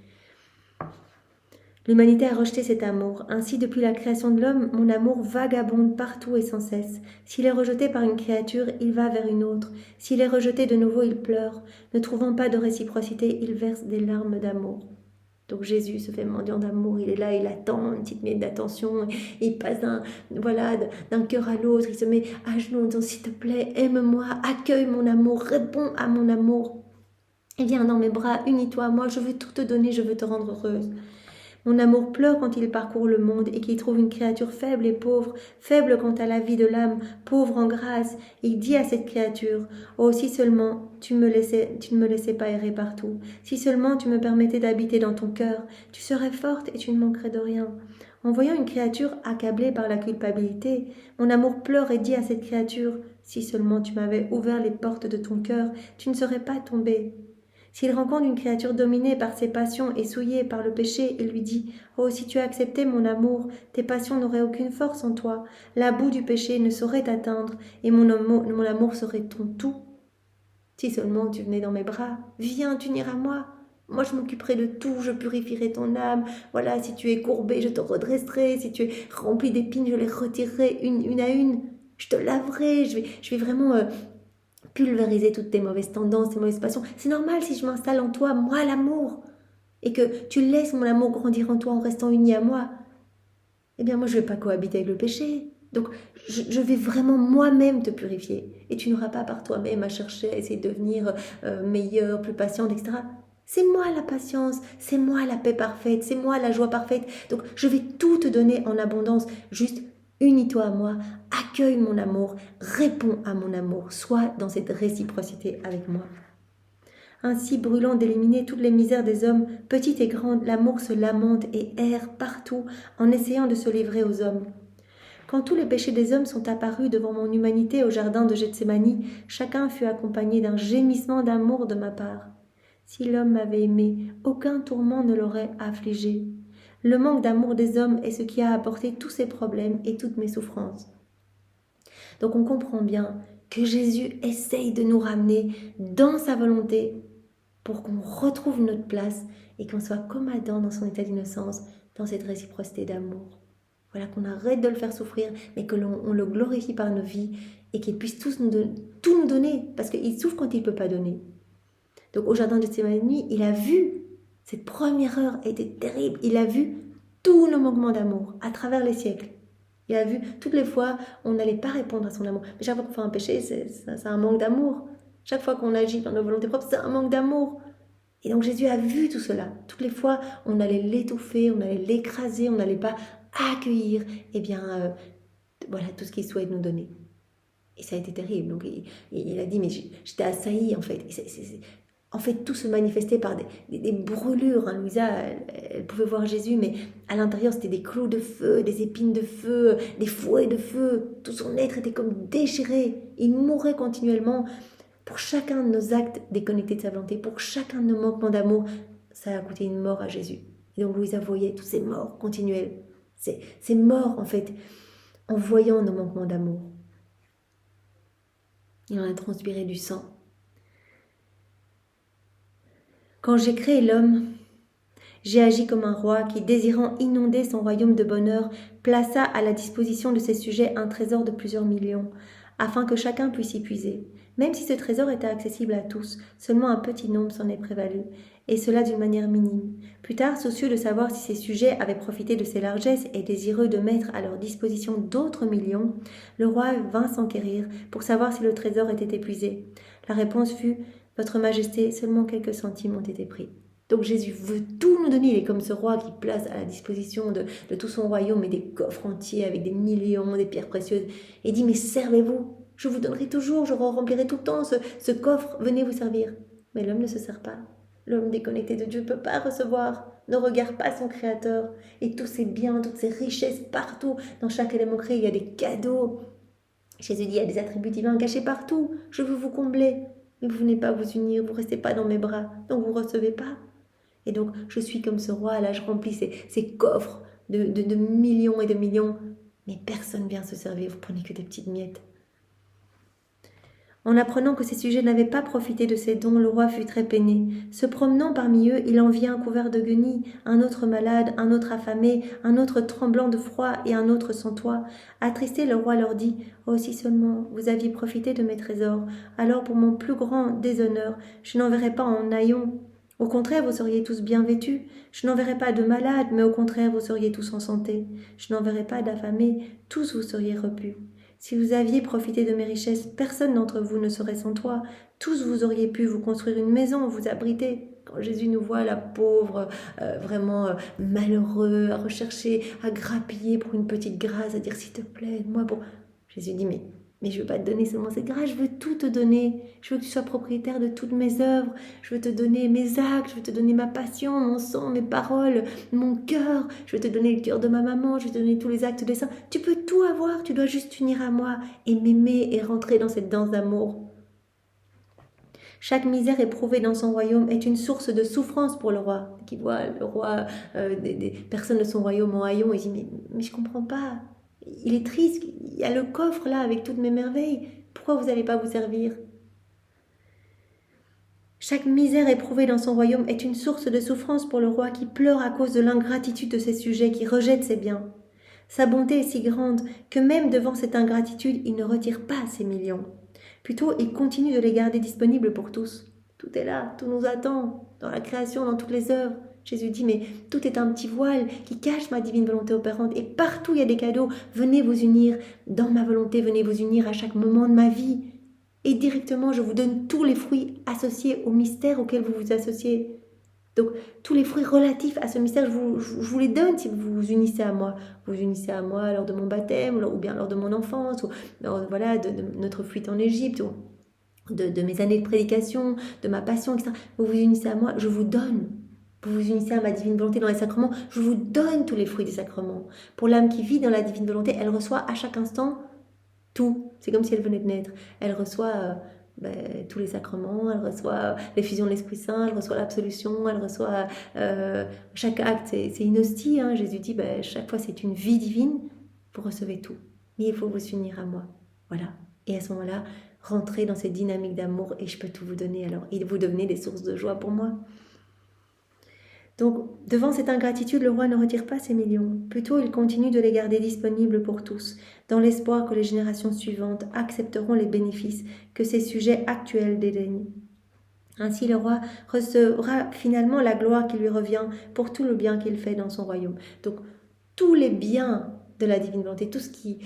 L'humanité a rejeté cet amour. Ainsi, depuis la création de l'homme, mon amour vagabonde partout et sans cesse. S'il est rejeté par une créature, il va vers une autre. S'il est rejeté de nouveau, il pleure. Ne trouvant pas de réciprocité, il verse des larmes d'amour. Donc Jésus se fait mendiant d'amour, il est là, il attend une petite minute d'attention, il passe d'un cœur à l'autre, il se met à genoux en disant « S'il te plaît, aime-moi, accueille mon amour, réponds à mon amour. Et viens dans mes bras, unis-toi à moi, je veux tout te donner, je veux te rendre heureuse. » Mon amour pleure quand il parcourt le monde et qu'il trouve une créature faible et pauvre, faible quant à la vie de l'âme, pauvre en grâce. Il dit à cette créature « Oh, si seulement tu ne me laissais pas errer partout, si seulement tu me permettais d'habiter dans ton cœur, tu serais forte et tu ne manquerais de rien. » En voyant une créature accablée par la culpabilité, mon amour pleure et dit à cette créature « Si seulement tu m'avais ouvert les portes de ton cœur, tu ne serais pas tombée. » S'il rencontre une créature dominée par ses passions et souillée par le péché, il lui dit « Oh, si tu acceptais mon amour, tes passions n'auraient aucune force en toi. La boue du péché ne saurait t'atteindre et mon amour serait ton tout. Si seulement tu venais dans mes bras, viens t'unir à moi. Moi, je m'occuperai de tout, je purifierai ton âme. Voilà, si tu es courbé, je te redresserai. Si tu es rempli d'épines, je les retirerai une à une. Je te laverai, je vais vraiment... pulvériser toutes tes mauvaises tendances, tes mauvaises passions. C'est normal si je m'installe en toi, moi l'amour, et que tu laisses mon amour grandir en toi en restant uni à moi. Eh bien moi je ne vais pas cohabiter avec le péché. Donc je vais vraiment moi-même te purifier. Et tu n'auras pas par toi-même à chercher, à essayer de devenir meilleur, plus patiente, etc. C'est moi la patience, c'est moi la paix parfaite, c'est moi la joie parfaite. Donc je vais tout te donner en abondance. Juste unis-toi à moi, accueille mon amour, réponds à mon amour, sois dans cette réciprocité avec moi. Ainsi, brûlant d'éliminer toutes les misères des hommes, petites et grandes, l'amour se lamente et erre partout en essayant de se livrer aux hommes. Quand tous les péchés des hommes sont apparus devant mon humanité au jardin de Gethsémani, chacun fut accompagné d'un gémissement d'amour de ma part. Si l'homme m'avait aimé, aucun tourment ne l'aurait affligé. Le manque d'amour des hommes est ce qui a apporté tous ces problèmes et toutes mes souffrances. Donc on comprend bien que Jésus essaye de nous ramener dans sa volonté pour qu'on retrouve notre place et qu'on soit comme Adam dans son état d'innocence, dans cette réciprocité d'amour. Voilà, qu'on arrête de le faire souffrir, mais que l'on le glorifie par nos vies et qu'il puisse tout nous donner, parce qu'il souffre quand il ne peut pas donner. Donc au jardin de Gethsémani, il a vu, cette première heure était terrible, il a vu tous nos manquements d'amour à travers les siècles. Il a vu toutes les fois on n'allait pas répondre à son amour. Mais chaque fois qu'on fait un péché, c'est un manque d'amour. Chaque fois qu'on agit dans nos volontés propres, c'est un manque d'amour. Et donc Jésus a vu tout cela. Toutes les fois, on allait l'étouffer, on allait l'écraser, on n'allait pas accueillir, voilà, tout ce qu'il souhaite nous donner. Et ça a été terrible. Donc il a dit, mais j'étais assaillie en fait. En fait, tout se manifestait par des brûlures. Hein. Louisa, elle pouvait voir Jésus, mais à l'intérieur, c'était des clous de feu, des épines de feu, des fouets de feu. Tout son être était comme déchiré. Il mourait continuellement. Pour chacun de nos actes déconnectés de sa volonté, pour chacun de nos manquements d'amour, ça a coûté une mort à Jésus. Et donc Louisa voyait tous ces morts continuelles. Ces morts, en fait, en voyant nos manquements d'amour. Il en a transpiré du sang. Quand j'ai créé l'homme, j'ai agi comme un roi qui, désirant inonder son royaume de bonheur, plaça à la disposition de ses sujets un trésor de plusieurs millions, afin que chacun puisse y puiser. Même si ce trésor était accessible à tous, seulement un petit nombre s'en est prévalu, et cela d'une manière minime. Plus tard, soucieux de savoir si ces sujets avaient profité de ses largesses et désireux de mettre à leur disposition d'autres millions, le roi vint s'enquérir pour savoir si le trésor était épuisé. La réponse fut « Votre Majesté, seulement quelques centimes ont été pris ». Donc Jésus veut tout nous donner. Il est comme ce roi qui place à la disposition de tout son royaume et des coffres entiers avec des millions, des pierres précieuses. Et dit, mais servez-vous, je vous donnerai toujours, je remplirai tout le temps ce coffre, venez vous servir. Mais l'homme ne se sert pas. L'homme déconnecté de Dieu ne peut pas recevoir, ne regarde pas son Créateur. Et tous ces biens, toutes ces richesses partout, dans chaque élément créé, il y a des cadeaux. Jésus dit, il y a des attributs divins cachés partout. Je veux vous combler. Mais vous venez pas vous unir, vous ne restez pas dans mes bras, donc vous ne recevez pas. Et donc, je suis comme ce roi, là, je remplis ces coffres de millions et de millions. Mais personne ne vient se servir, vous prenez que des petites miettes. En apprenant que ces sujets n'avaient pas profité de ces dons, le roi fut très peiné. Se promenant parmi eux, il en vit un couvert de guenilles, un autre malade, un autre affamé, un autre tremblant de froid et un autre sans toit. Attristé, le roi leur dit « Oh, si seulement vous aviez profité de mes trésors, alors pour mon plus grand déshonneur, je n'enverrai pas en haillons. Au contraire, vous seriez tous bien vêtus. Je n'enverrai pas de malades, mais au contraire, vous seriez tous en santé. Je n'enverrai pas d'affamés, tous vous seriez repus. Si vous aviez profité de mes richesses, personne d'entre vous ne serait sans toit. Tous vous auriez pu vous construire une maison, vous abriter. » Quand Jésus nous voit, la pauvre, vraiment malheureux, à rechercher, à grappiller pour une petite grâce, à dire « S'il te plaît, moi pour... » Jésus dit « Mais je ne veux pas te donner seulement cette grâce, je veux tout te donner. Je veux que tu sois propriétaire de toutes mes œuvres. Je veux te donner mes actes, je veux te donner ma passion, mon sang, mes paroles, mon cœur. Je veux te donner le cœur de ma maman, je veux te donner tous les actes des saints. Tu peux tout avoir, tu dois juste t'unir à moi et m'aimer et rentrer dans cette danse d'amour. » Chaque misère éprouvée dans son royaume est une source de souffrance pour le roi. Qui voit le roi, des personnes de son royaume en haillons, et dit mais je ne comprends pas. Il est triste, il y a le coffre là avec toutes mes merveilles. Pourquoi vous n'allez pas vous servir? Chaque misère éprouvée dans son royaume est une source de souffrance pour le roi qui pleure à cause de l'ingratitude de ses sujets, qui rejettent ses biens. Sa bonté est si grande que même devant cette ingratitude, il ne retire pas ses millions. Plutôt, il continue de les garder disponibles pour tous. Tout est là, tout nous attend, dans la création, dans toutes les œuvres. Jésus dit, mais tout est un petit voile qui cache ma divine volonté opérante et partout il y a des cadeaux. Venez vous unir dans ma volonté, venez vous unir à chaque moment de ma vie. Et directement, je vous donne tous les fruits associés au mystère auquel vous vous associez. Donc, tous les fruits relatifs à ce mystère, je vous les donne si vous vous unissez à moi. Vous vous unissez à moi lors de mon baptême, ou bien lors de mon enfance, ou voilà, de notre fuite en Égypte, ou de mes années de prédication, de ma passion, etc. Vous vous unissez à moi, je vous donne. Vous vous unissez à ma divine volonté dans les sacrements, je vous donne tous les fruits des sacrements. Pour l'âme qui vit dans la divine volonté, elle reçoit à chaque instant tout. C'est comme si elle venait de naître. Elle reçoit tous les sacrements, elle reçoit l'effusion de l'Esprit Saint, elle reçoit l'absolution, elle reçoit chaque acte, c'est une hostie. Hein. Jésus dit, chaque fois c'est une vie divine, vous recevez tout. Mais il faut vous unir à moi. Voilà. Et à ce moment-là, rentrez dans cette dynamique d'amour et je peux tout vous donner alors. Et vous devenez des sources de joie pour moi. Donc, devant cette ingratitude, le roi ne retire pas ses millions. Plutôt, il continue de les garder disponibles pour tous, dans l'espoir que les générations suivantes accepteront les bénéfices que ces sujets actuels dédaignent. Ainsi, le roi recevra finalement la gloire qui lui revient pour tout le bien qu'il fait dans son royaume. Donc, tous les biens de la divine volonté, tout ce qui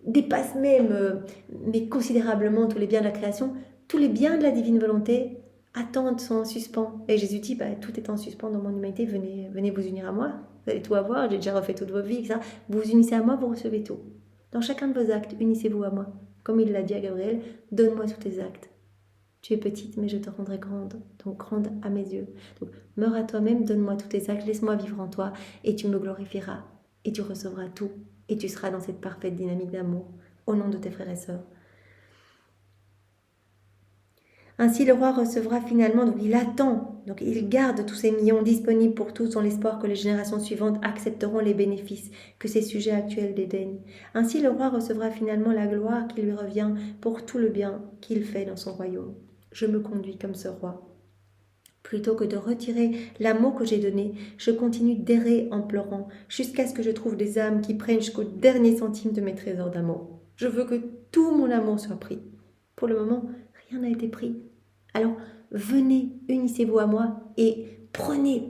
dépasse même, mais considérablement tous les biens de la création, tous les biens de la divine volonté, attentes sont en suspens. Et Jésus dit, tout est en suspens dans mon humanité, venez vous unir à moi, vous allez tout avoir, j'ai déjà refait toute vos vies, etc. Vous vous unissez à moi, vous recevez tout. Dans chacun de vos actes, unissez-vous à moi. Comme il l'a dit à Gabriel, donne-moi tous tes actes. Tu es petite, mais je te rendrai grande, donc grande à mes yeux. Donc meurs à toi-même, donne-moi tous tes actes, laisse-moi vivre en toi, et tu me glorifieras, et tu recevras tout, et tu seras dans cette parfaite dynamique d'amour, au nom de tes frères et sœurs. Ainsi, le roi recevra finalement, donc il attend, donc il garde tous ces millions disponibles pour tous dans l'espoir que les générations suivantes accepteront les bénéfices que ces sujets actuels dédaignent. Ainsi, le roi recevra finalement la gloire qui lui revient pour tout le bien qu'il fait dans son royaume. Je me conduis comme ce roi. Plutôt que de retirer l'amour que j'ai donné, je continue d'errer en pleurant jusqu'à ce que je trouve des âmes qui prennent jusqu'au dernier centime de mes trésors d'amour. Je veux que tout mon amour soit pris. Pour le moment, Rien n'a été pris. Alors, venez, unissez-vous à moi et prenez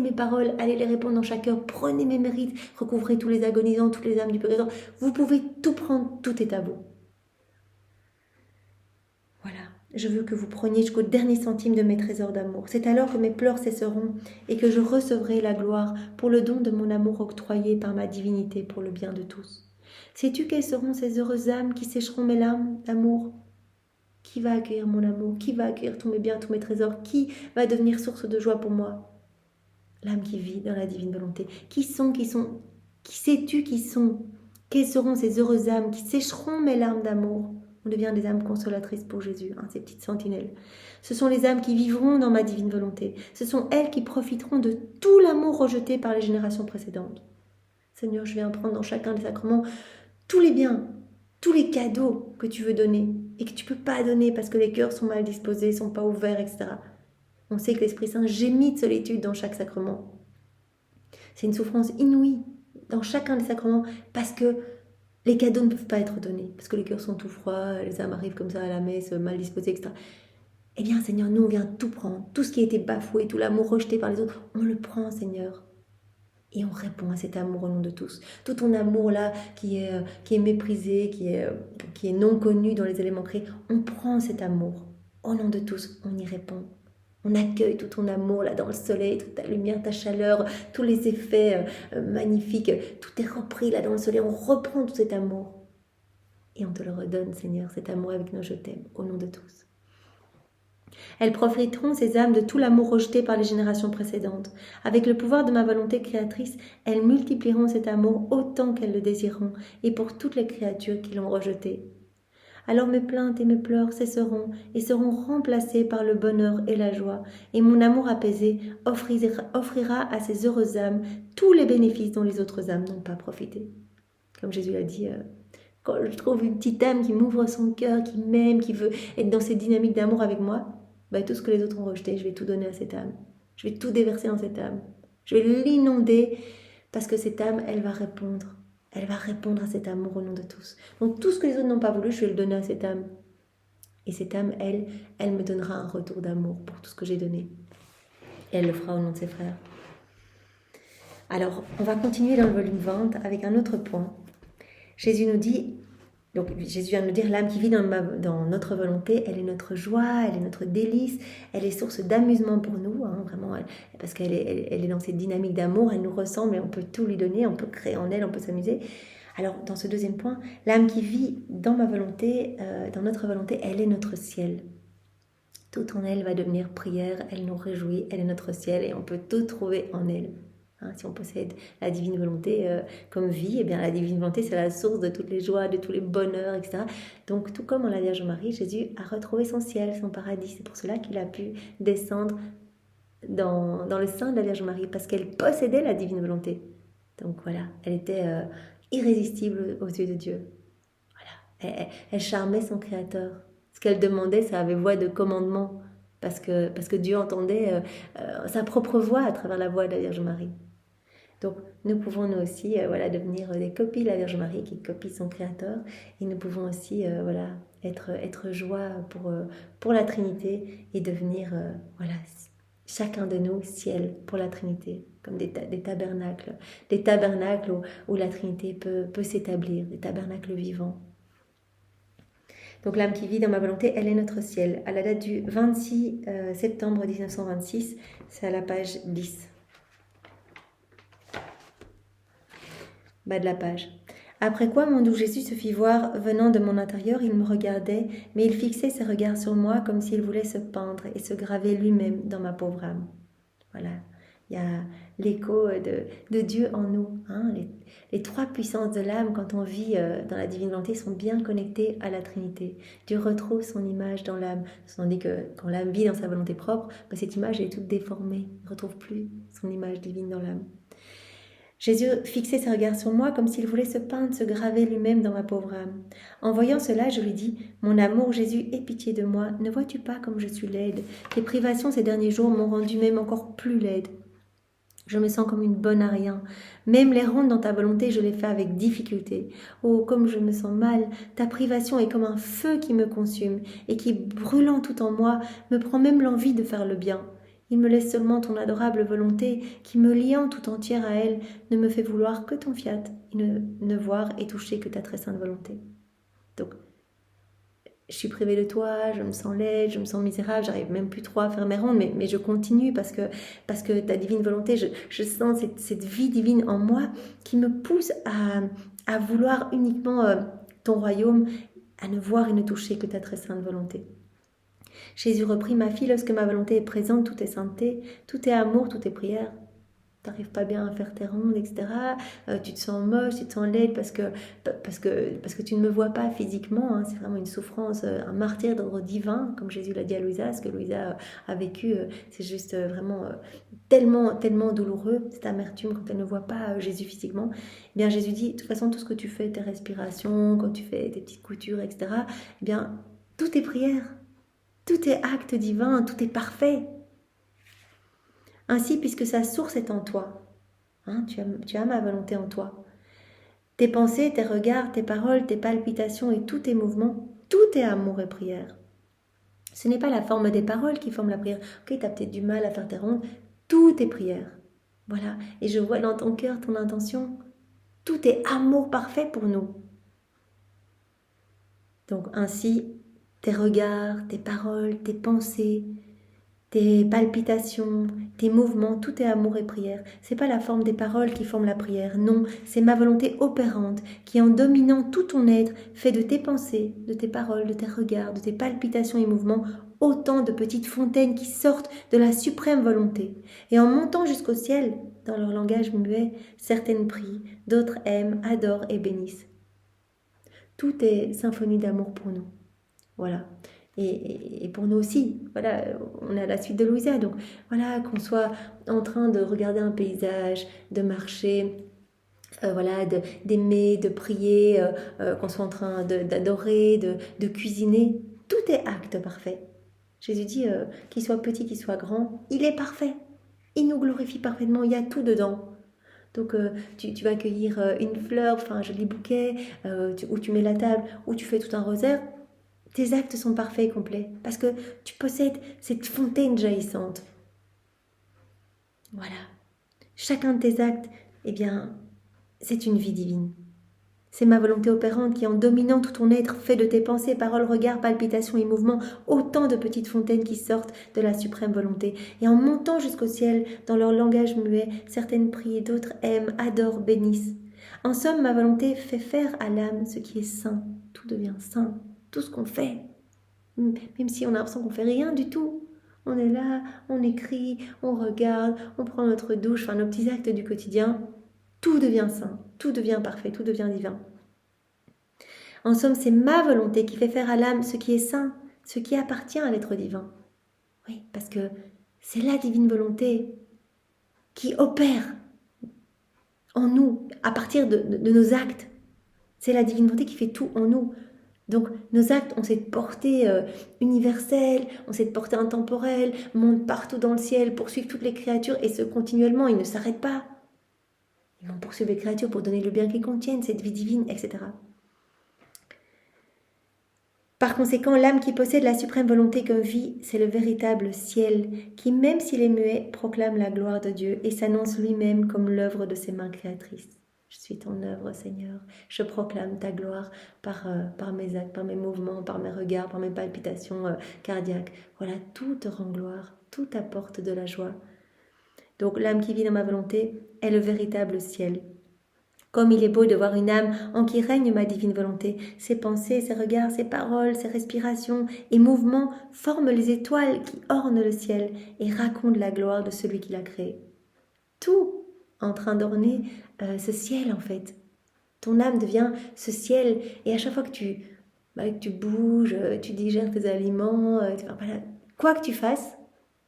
mes paroles, allez les répandre dans chaque cœur, prenez mes mérites, recouvrez tous les agonisants, toutes les âmes du purgatoire. Vous pouvez tout prendre, tout est à vous. Voilà, je veux que vous preniez jusqu'au dernier centime de mes trésors d'amour. C'est alors que mes pleurs cesseront et que je recevrai la gloire pour le don de mon amour octroyé par ma divinité pour le bien de tous. Sais-tu quelles seront ces heureuses âmes qui sécheront mes larmes d'amour ? Qui va accueillir mon amour? Qui va accueillir tous mes biens, tous mes trésors? Qui va devenir source de joie pour moi? L'âme qui vit dans la divine volonté. Qui sais-tu qui sont? Quelles seront ces heureuses âmes qui sécheront mes larmes d'amour? On devient des âmes consolatrices pour Jésus, ces petites sentinelles. Ce sont les âmes qui vivront dans ma divine volonté. Ce sont elles qui profiteront de tout l'amour rejeté par les générations précédentes. Seigneur, je viens prendre dans chacun des sacrements tous les biens, tous les cadeaux que tu veux donner et que tu ne peux pas donner parce que les cœurs sont mal disposés, ne sont pas ouverts, etc. On sait que l'Esprit Saint gémit de solitude dans chaque sacrement. C'est une souffrance inouïe dans chacun des sacrements parce que les cadeaux ne peuvent pas être donnés, parce que les cœurs sont tout froids, les âmes arrivent comme ça à la messe, mal disposées, etc. Eh bien, Seigneur, nous, on vient tout prendre. Tout ce qui a été bafoué, tout l'amour rejeté par les autres, on le prend, Seigneur. Et on répond à cet amour au nom de tous. Tout ton amour là qui est méprisé, qui est non connu dans les éléments créés, on prend cet amour. Au nom de tous, on y répond. On accueille tout ton amour là dans le soleil, toute ta lumière, ta chaleur, tous les effets magnifiques. Tout est repris là dans le soleil. On reprend tout cet amour. Et on te le redonne, Seigneur, cet amour avec nos je t'aime, au nom de tous. Elles profiteront, ces âmes, de tout l'amour rejeté par les générations précédentes. Avec le pouvoir de ma volonté créatrice, elles multiplieront cet amour autant qu'elles le désireront, et pour toutes les créatures qui l'ont rejeté. Alors mes plaintes et mes pleurs cesseront et seront remplacées par le bonheur et la joie, et mon amour apaisé offrira à ces heureuses âmes tous les bénéfices dont les autres âmes n'ont pas profité. Comme Jésus l'a dit, quand je trouve une petite âme qui m'ouvre son cœur, qui m'aime, qui veut être dans cette dynamique d'amour avec moi, tout ce que les autres ont rejeté, je vais tout donner à cette âme. Je vais tout déverser dans cette âme. Je vais l'inonder parce que cette âme, elle va répondre. Elle va répondre à cet amour au nom de tous. Donc tout ce que les autres n'ont pas voulu, je vais le donner à cette âme. Et cette âme, elle me donnera un retour d'amour pour tout ce que j'ai donné. Et elle le fera au nom de ses frères. Alors, on va continuer dans le volume 20 avec un autre point. Jésus nous dit, donc Jésus vient de nous dire, l'âme qui vit dans notre volonté, elle est notre joie, elle est notre délice, elle est source d'amusement pour nous, vraiment, parce qu'elle est dans cette dynamique d'amour, elle nous ressemble et on peut tout lui donner, on peut créer en elle, on peut s'amuser. Alors, dans ce deuxième point, l'âme qui vit dans ma volonté, dans notre volonté, elle est notre ciel. Tout en elle va devenir prière, elle nous réjouit, elle est notre ciel et on peut tout trouver en elle. Si on possède la divine volonté comme vie, eh bien la divine volonté c'est la source de toutes les joies, de tous les bonheurs, etc. Donc tout comme en la Vierge Marie, Jésus a retrouvé son ciel, son paradis. C'est pour cela qu'il a pu descendre dans le sein de la Vierge Marie, parce qu'elle possédait la divine volonté. Donc voilà, elle était irrésistible aux yeux de Dieu. Voilà, elle charmait son Créateur. Ce qu'elle demandait, ça avait voix de commandement, parce que Dieu entendait sa propre voix à travers la voix de la Vierge Marie. Donc, nous pouvons nous aussi devenir des copies de la Vierge Marie qui copie son Créateur. Et nous pouvons aussi être joie pour la Trinité et devenir chacun de nous ciel pour la Trinité, comme des tabernacles où la Trinité peut s'établir, des tabernacles vivants. Donc l'âme qui vit dans ma volonté, elle est notre ciel. À la date du 26 septembre 1926, c'est à la page 10. Bas de la page. Après quoi mon doux Jésus se fit voir venant de mon intérieur, il me regardait, mais il fixait ses regards sur moi comme s'il voulait se peindre et se graver lui-même dans ma pauvre âme. Voilà, il y a l'écho de Dieu en nous. Les trois puissances de l'âme, quand on vit dans la divine volonté, sont bien connectées à la Trinité. Dieu retrouve son image dans l'âme. Tandis que quand l'âme vit dans sa volonté propre, cette image est toute déformée. Il ne retrouve plus son image divine dans l'âme. Jésus fixait ses regards sur moi comme s'il voulait se peindre, se graver lui-même dans ma pauvre âme. En voyant cela, je lui dis « Mon amour, Jésus, aie pitié de moi. Ne vois-tu pas comme je suis laide? Tes privations ces derniers jours m'ont rendue même encore plus laide. Je me sens comme une bonne à rien. Même les rendre dans ta volonté, je les fais avec difficulté. Oh, comme je me sens mal, ta privation est comme un feu qui me consume et qui, brûlant tout en moi, me prend même l'envie de faire le bien. Il me laisse seulement ton adorable volonté qui, me liant tout entière à elle, ne me fait vouloir que ton fiat et ne voir et toucher que ta très sainte volonté. Donc, je suis privée de toi, je me sens laide, je me sens misérable, j'arrive même plus trop à faire mes rondes, mais je continue parce que ta divine volonté, je sens cette vie divine en moi qui me pousse à vouloir uniquement ton royaume, à ne voir et ne toucher que ta très sainte volonté. Jésus reprit, ma fille, lorsque ma volonté est présente, tout est sainteté, tout est amour, tout est prière. T'arrives pas bien à faire tes rondes, etc. Tu te sens moche, tu te sens laide parce que tu ne me vois pas physiquement. Hein. C'est vraiment une souffrance, un martyre d'ordre divin, comme Jésus l'a dit à Louisa. Ce que Louisa a vécu, c'est juste vraiment tellement, tellement douloureux, cette amertume quand elle ne voit pas Jésus physiquement. Eh bien, Jésus dit, de toute façon, tout ce que tu fais, tes respirations, quand tu fais tes petites coutures, etc., eh bien, tout est prière, tout est acte divin, tout est parfait. Ainsi, puisque sa source est en toi, hein, tu as ma volonté en toi. Tes pensées, tes regards, tes paroles, tes palpitations et tous tes mouvements, tout est amour et prière. Ce n'est pas la forme des paroles qui forme la prière. Ok, tu as peut-être du mal à faire tes rondes, tout est prière. Voilà, et je vois dans ton cœur ton intention. Tout est amour parfait pour nous. Donc ainsi, tes regards, tes paroles, tes pensées, tes palpitations, tes mouvements, tout est amour et prière. C'est pas la forme des paroles qui forment la prière, non, c'est ma volonté opérante qui, en dominant tout ton être, fait de tes pensées, de tes paroles, de tes regards, de tes palpitations et mouvements autant de petites fontaines qui sortent de la suprême volonté. Et en montant jusqu'au ciel, dans leur langage muet, certaines prient, d'autres aiment, adorent et bénissent. Tout est symphonie d'amour pour nous. Voilà. Et pour nous aussi, voilà, on est à la suite de Louisa, donc voilà, qu'on soit en train de regarder un paysage, de marcher, voilà, d'aimer, de prier, qu'on soit en train d'adorer, de cuisiner, tout est acte parfait. Jésus dit, qu'il soit petit, qu'il soit grand, il est parfait, il nous glorifie parfaitement, il y a tout dedans. Donc tu vas cueillir une fleur, enfin un joli bouquet, où tu mets la table, où tu fais tout un rosaire. Tes actes sont parfaits et complets parce que tu possèdes cette fontaine jaillissante. Voilà. Chacun de tes actes, eh bien, c'est une vie divine. C'est ma volonté opérante qui, en dominant tout ton être, fait de tes pensées, paroles, regards, palpitations et mouvements autant de petites fontaines qui sortent de la suprême volonté. Et en montant jusqu'au ciel, dans leur langage muet, certaines prient, d'autres aiment, adorent, bénissent. En somme, ma volonté fait faire à l'âme ce qui est saint. Tout devient saint. Tout ce qu'on fait. Même si on a l'impression qu'on fait rien du tout. On est là, on écrit, on regarde, on prend notre douche, enfin nos petits actes du quotidien. Tout devient saint, tout devient parfait, tout devient divin. En somme, c'est ma volonté qui fait faire à l'âme ce qui est saint, ce qui appartient à l'être divin. Oui, parce que c'est la divine volonté qui opère en nous à partir de nos actes. C'est la divine volonté qui fait tout en nous. Donc nos actes ont cette portée universelle, ont cette portée intemporelle, montent partout dans le ciel, poursuivent toutes les créatures et ce continuellement, ils ne s'arrêtent pas. Ils vont poursuivre les créatures pour donner le bien qu'ils contiennent, cette vie divine, etc. Par conséquent, l'âme qui possède la suprême volonté comme vie, c'est le véritable ciel qui, même s'il est muet, proclame la gloire de Dieu et s'annonce lui-même comme l'œuvre de ses mains créatrices. Je suis ton œuvre, Seigneur. Je proclame ta gloire par mes actes, par mes mouvements, par mes regards, par mes palpitations cardiaques. Voilà, tout te rend gloire, tout apporte de la joie. Donc l'âme qui vit dans ma volonté est le véritable ciel. Comme il est beau de voir une âme en qui règne ma divine volonté. Ses pensées, ses regards, ses paroles, ses respirations et mouvements forment les étoiles qui ornent le ciel et racontent la gloire de celui qui l'a créé. Tout en train d'orner ce ciel en fait. Ton âme devient ce ciel et à chaque fois que tu bouges, tu digères tes aliments, voilà, quoi que tu fasses,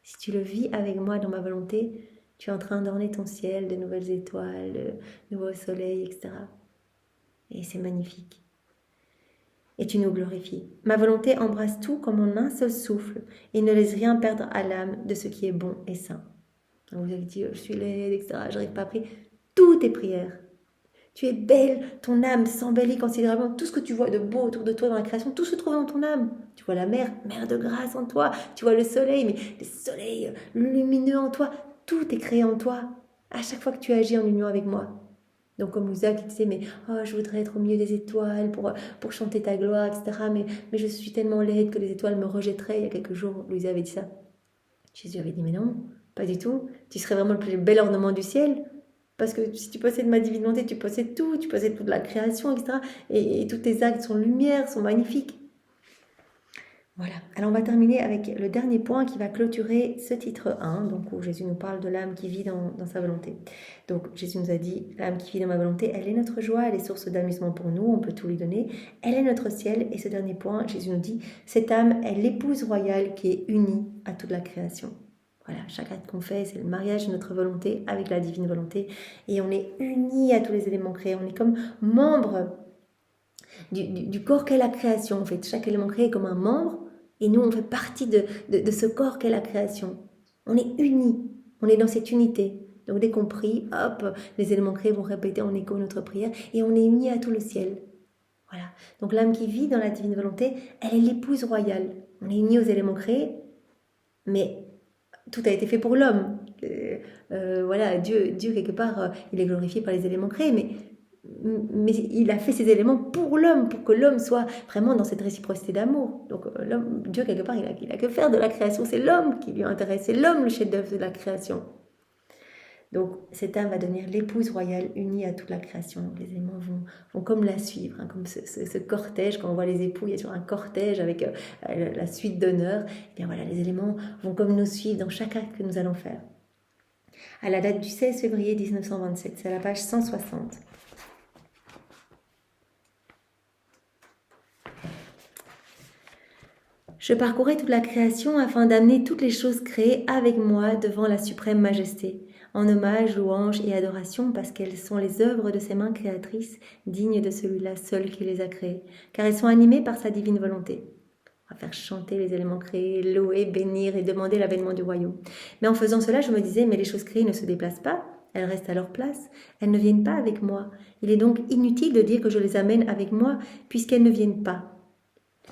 si tu le vis avec moi dans ma volonté, tu es en train d'orner ton ciel de nouvelles étoiles, de nouveaux soleils, etc. Et c'est magnifique. Et tu nous glorifies. Ma volonté embrasse tout comme en un seul souffle et ne laisse rien perdre à l'âme de ce qui est bon et saint. Vous avez dit, je suis laide, etc., j'arrive pas à prier. Tout est prière. Tu es belle, ton âme s'embellit considérablement. Tout ce que tu vois de beau autour de toi dans la création, tout se trouve dans ton âme. Tu vois la mer, mer de grâce en toi. Tu vois le soleil, mais le soleil lumineux en toi. Tout est créé en toi. À chaque fois que tu agis en union avec moi. Donc comme Louisa qui disait, mais oh, je voudrais être au milieu des étoiles pour chanter ta gloire, etc. Mais je suis tellement laide que les étoiles me rejetteraient. Il y a quelques jours, Louisa avait dit ça. Jésus avait dit, mais non, pas du tout. Tu serais vraiment le plus bel ornement du ciel. Parce que si tu possèdes ma divine volonté, tu possèdes tout, tu possèdes toute la création, etc. Et tous tes actes sont lumière, sont magnifiques. Voilà. Alors on va terminer avec le dernier point qui va clôturer ce titre 1, donc où Jésus nous parle de l'âme qui vit dans sa volonté. Donc Jésus nous a dit, l'âme qui vit dans ma volonté, elle est notre joie, elle est source d'amusement pour nous, on peut tout lui donner. Elle est notre ciel. Et ce dernier point, Jésus nous dit, cette âme est l'épouse royale qui est unie à toute la création. Voilà, chaque acte qu'on fait, c'est le mariage de notre volonté avec la divine volonté. Et on est unis à tous les éléments créés. On est comme membre du corps qu'est la création. En fait, chaque élément créé est comme un membre. Et nous, on fait partie de ce corps qu'est la création. On est unis. On est dans cette unité. Donc dès qu'on prie, hop, les éléments créés vont répéter en écho notre prière. Et on est unis à tout le ciel. Voilà. Donc l'âme qui vit dans la divine volonté, elle est l'épouse royale. On est unis aux éléments créés. Mais tout a été fait pour l'homme. Voilà, Dieu quelque part, il est glorifié par les éléments créés, mais il a fait ces éléments pour l'homme, pour que l'homme soit vraiment dans cette réciprocité d'amour. Donc Dieu quelque part, il a que faire de la création, c'est l'homme qui lui intéresse, c'est l'homme le chef-d'œuvre de la création. Donc cette âme va devenir l'épouse royale unie à toute la création. Les éléments vont comme la suivre, hein, comme ce cortège, quand on voit les époux, il y a toujours un cortège avec la suite d'honneur. Et bien voilà, les éléments vont comme nous suivre dans chaque acte que nous allons faire. À la date du 16 février 1927, c'est à la page 160. Je parcourais toute la création afin d'amener toutes les choses créées avec moi devant la suprême majesté, en hommage, louange et adoration, parce qu'elles sont les œuvres de ses mains créatrices, dignes de celui-là seul qui les a créées, car elles sont animées par sa divine volonté. On va faire chanter les éléments créés, louer, bénir et demander l'avènement du royaume. Mais en faisant cela, je me disais, mais les choses créées ne se déplacent pas, elles restent à leur place, elles ne viennent pas avec moi. Il est donc inutile de dire que je les amène avec moi, puisqu'elles ne viennent pas.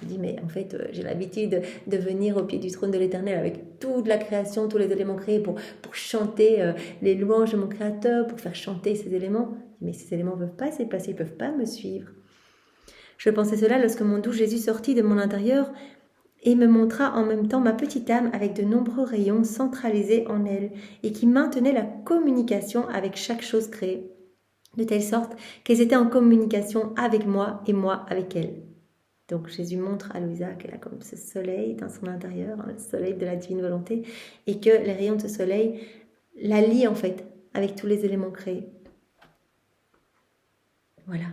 Je dis, mais en fait, j'ai l'habitude de venir au pied du trône de l'Éternel avec toute la création, tous les éléments créés pour chanter les louanges de mon Créateur, pour faire chanter ces éléments. Mais ces éléments ne peuvent pas se déplacer, ils ne peuvent pas me suivre. Je pensais cela lorsque mon doux Jésus sortit de mon intérieur et me montra en même temps ma petite âme avec de nombreux rayons centralisés en elle et qui maintenaient la communication avec chaque chose créée, de telle sorte qu'elles étaient en communication avec moi et moi avec elles. Donc Jésus montre à Louisa qu'elle a comme ce soleil dans son intérieur, le soleil de la divine volonté, et que les rayons de ce soleil la lient en fait avec tous les éléments créés. Voilà.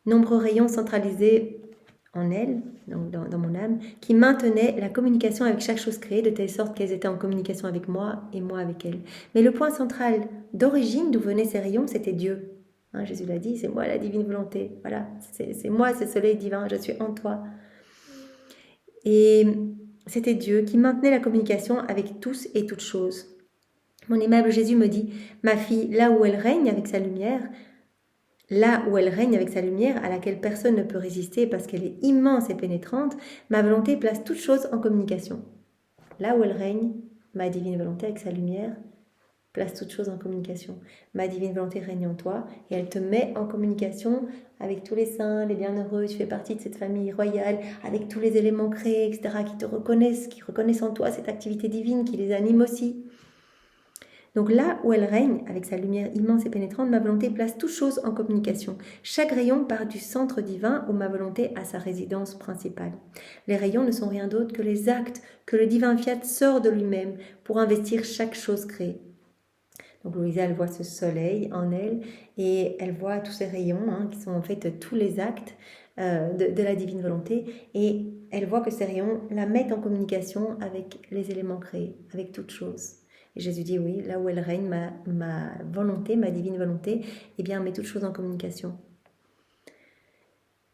Nombreux rayons centralisés en elle, donc dans mon âme, qui maintenaient la communication avec chaque chose créée, de telle sorte qu'elles étaient en communication avec moi et moi avec elles. Mais le point central d'origine d'où venaient ces rayons, c'était Dieu. Hein, Jésus l'a dit, c'est moi la divine volonté. Voilà, c'est moi, ce soleil divin, je suis en toi. Et c'était Dieu qui maintenait la communication avec tous et toutes choses. Mon aimable Jésus me dit, ma fille, là où elle règne avec sa lumière, à laquelle personne ne peut résister parce qu'elle est immense et pénétrante, ma volonté place toutes choses en communication. Là où elle règne, ma divine volonté avec sa lumière, place toutes choses en communication. Ma divine volonté règne en toi et elle te met en communication avec tous les saints, les bienheureux. Tu fais partie de cette famille royale avec tous les éléments créés, etc., qui te reconnaissent, qui reconnaissent en toi cette activité divine qui les anime aussi. Donc là où elle règne, avec sa lumière immense et pénétrante, ma volonté place toutes choses en communication. Chaque rayon part du centre divin où ma volonté a sa résidence principale. Les rayons ne sont rien d'autre que les actes que le divin fiat sort de lui-même pour investir chaque chose créée. Donc Louisa, elle voit ce soleil en elle et elle voit tous ces rayons qui sont en fait tous les actes de la divine volonté, et elle voit que ces rayons la mettent en communication avec les éléments créés, avec toutes choses. Et Jésus dit oui, là où elle règne, ma volonté, ma divine volonté, eh bien, met toutes choses en communication.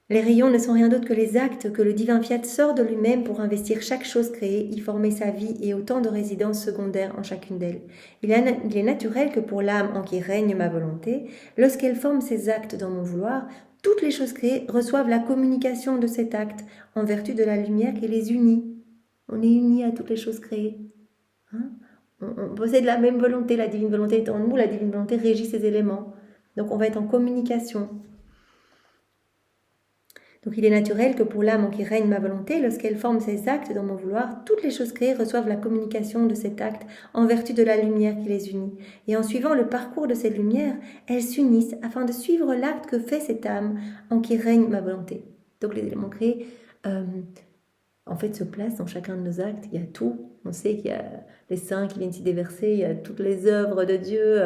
Les rayons ne sont rien d'autre que les actes que le divin fiat sort de lui-même pour investir chaque chose créée, y former sa vie et autant de résidences secondaires en chacune d'elles. Il est naturel que pour l'âme en qui règne ma volonté, lorsqu'elle forme ses actes dans mon vouloir, toutes les choses créées reçoivent la communication de cet acte en vertu de la lumière qui les unit. On est unis à toutes les choses créées. Hein, on possède la même volonté, la divine volonté est en nous, la divine volonté régit ces éléments. Donc on va être en communication. Donc il est naturel que pour l'âme en qui règne ma volonté, lorsqu'elle forme ses actes dans mon vouloir, toutes les choses créées reçoivent la communication de cet acte en vertu de la lumière qui les unit. Et en suivant le parcours de cette lumière, elles s'unissent afin de suivre l'acte que fait cette âme en qui règne ma volonté. Donc les éléments créés en fait se placent dans chacun de nos actes. Il y a tout. On sait qu'il y a les saints qui viennent s'y déverser, il y a toutes les œuvres de Dieu,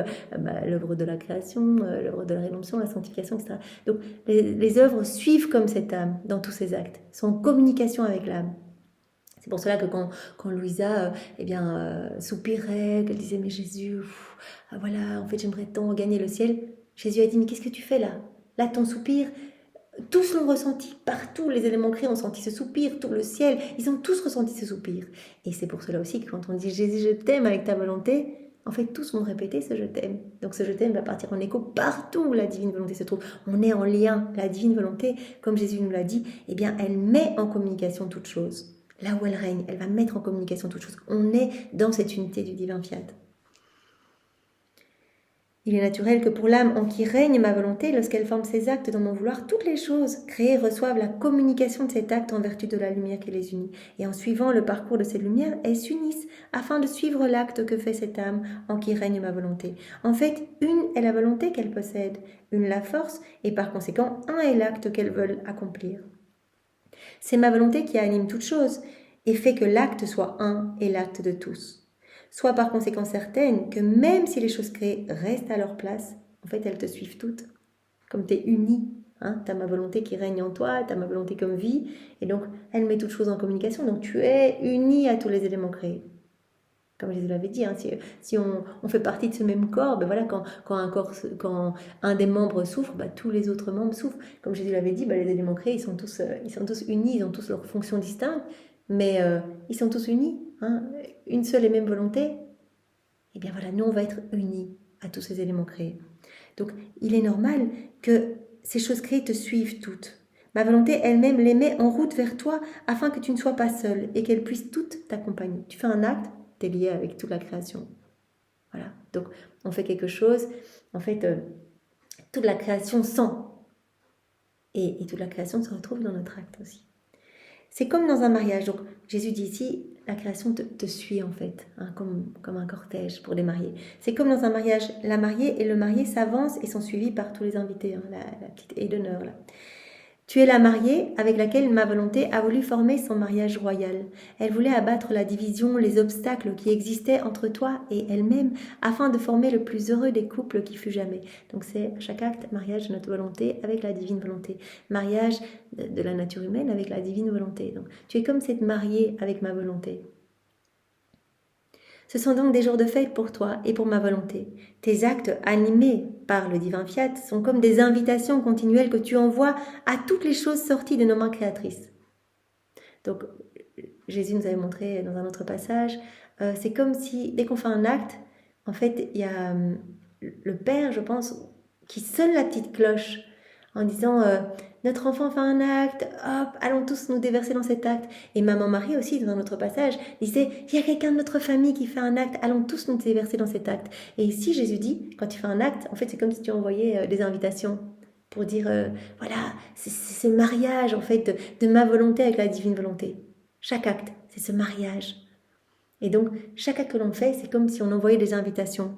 l'œuvre de la création, l'œuvre de la rédemption, la sanctification, etc. Donc les œuvres suivent comme cette âme dans tous ces actes, sont en communication avec l'âme. C'est pour cela que quand Louisa soupirait, qu'elle disait « Mais Jésus, voilà, en fait j'aimerais tant gagner le ciel », Jésus a dit « Mais qu'est-ce que tu fais là ? Là ton soupir ?» Tous l'ont ressenti, partout les éléments créés ont senti ce soupir, tout le ciel, ils ont tous ressenti ce soupir. Et c'est pour cela aussi que quand on dit Jésus je t'aime avec ta volonté, en fait tous vont répéter ce je t'aime. Donc ce je t'aime va partir en écho partout où la divine volonté se trouve. On est en lien, la divine volonté, comme Jésus nous l'a dit, eh bien elle met en communication toute chose. Là où elle règne, elle va mettre en communication toute chose. On est dans cette unité du divin fiat. Il est naturel que pour l'âme en qui règne ma volonté, lorsqu'elle forme ses actes dans mon vouloir, toutes les choses créées reçoivent la communication de cet acte en vertu de la lumière qui les unit. Et en suivant le parcours de cette lumière, elles s'unissent afin de suivre l'acte que fait cette âme en qui règne ma volonté. En fait, une est la volonté qu'elle possède, une la force, et par conséquent, un est l'acte qu'elles veulent accomplir. C'est ma volonté qui anime toute chose et fait que l'acte soit un et l'acte de tous. Sois par conséquent certaine que même si les choses créées restent à leur place, en fait elles te suivent toutes. Comme tu es unie, hein, tu as ma volonté qui règne en toi, tu as ma volonté comme vie, et donc elle met toutes choses en communication, donc tu es unie à tous les éléments créés. Comme Jésus l'avait dit, hein, si on fait partie de ce même corps, ben voilà, quand un des membres souffre, ben tous les autres membres souffrent. Comme Jésus l'avait dit, ben les éléments créés, ils sont tous unis, ils ont tous leurs fonctions distinctes, mais ils sont tous unis. Hein, une seule et même volonté, et bien voilà, nous on va être unis à tous ces éléments créés. Donc il est normal que ces choses créées te suivent toutes. Ma volonté elle-même les met en route vers toi afin que tu ne sois pas seul et qu'elles puissent toutes t'accompagner. Tu fais un acte, tu es lié avec toute la création. Voilà, donc on fait quelque chose, en fait toute la création sent et toute la création se retrouve dans notre acte aussi. C'est comme dans un mariage. Donc, Jésus dit ici, la création te suit en fait, hein, comme un cortège pour les mariés. C'est comme dans un mariage. La mariée et le marié s'avancent et sont suivis par tous les invités, hein, la petite aide d'honneur là. Tu es la mariée avec laquelle ma volonté a voulu former son mariage royal. Elle voulait abattre la division, les obstacles qui existaient entre toi et elle-même afin de former le plus heureux des couples qui fut jamais. Donc c'est chaque acte, mariage de notre volonté avec la divine volonté. Mariage de la nature humaine avec la divine volonté. Donc tu es comme cette mariée avec ma volonté. Ce sont donc des jours de fête pour toi et pour ma volonté. Tes actes animés par le divin fiat sont comme des invitations continuelles que tu envoies à toutes les choses sorties de nos mains créatrices. Donc, Jésus nous avait montré dans un autre passage, c'est comme si, dès qu'on fait un acte, en fait, il y a le Père, je pense, qui sonne la petite cloche en disant notre enfant fait un acte, hop, allons tous nous déverser dans cet acte. Et maman Marie aussi, dans un autre passage, disait il y a quelqu'un de notre famille qui fait un acte, allons tous nous déverser dans cet acte. Et ici, Jésus dit, quand tu fais un acte, en fait, c'est comme si tu envoyais des invitations pour dire voilà, c'est ce mariage en fait de ma volonté avec la divine volonté. Chaque acte, c'est ce mariage. Et donc, chaque acte que l'on fait, c'est comme si on envoyait des invitations.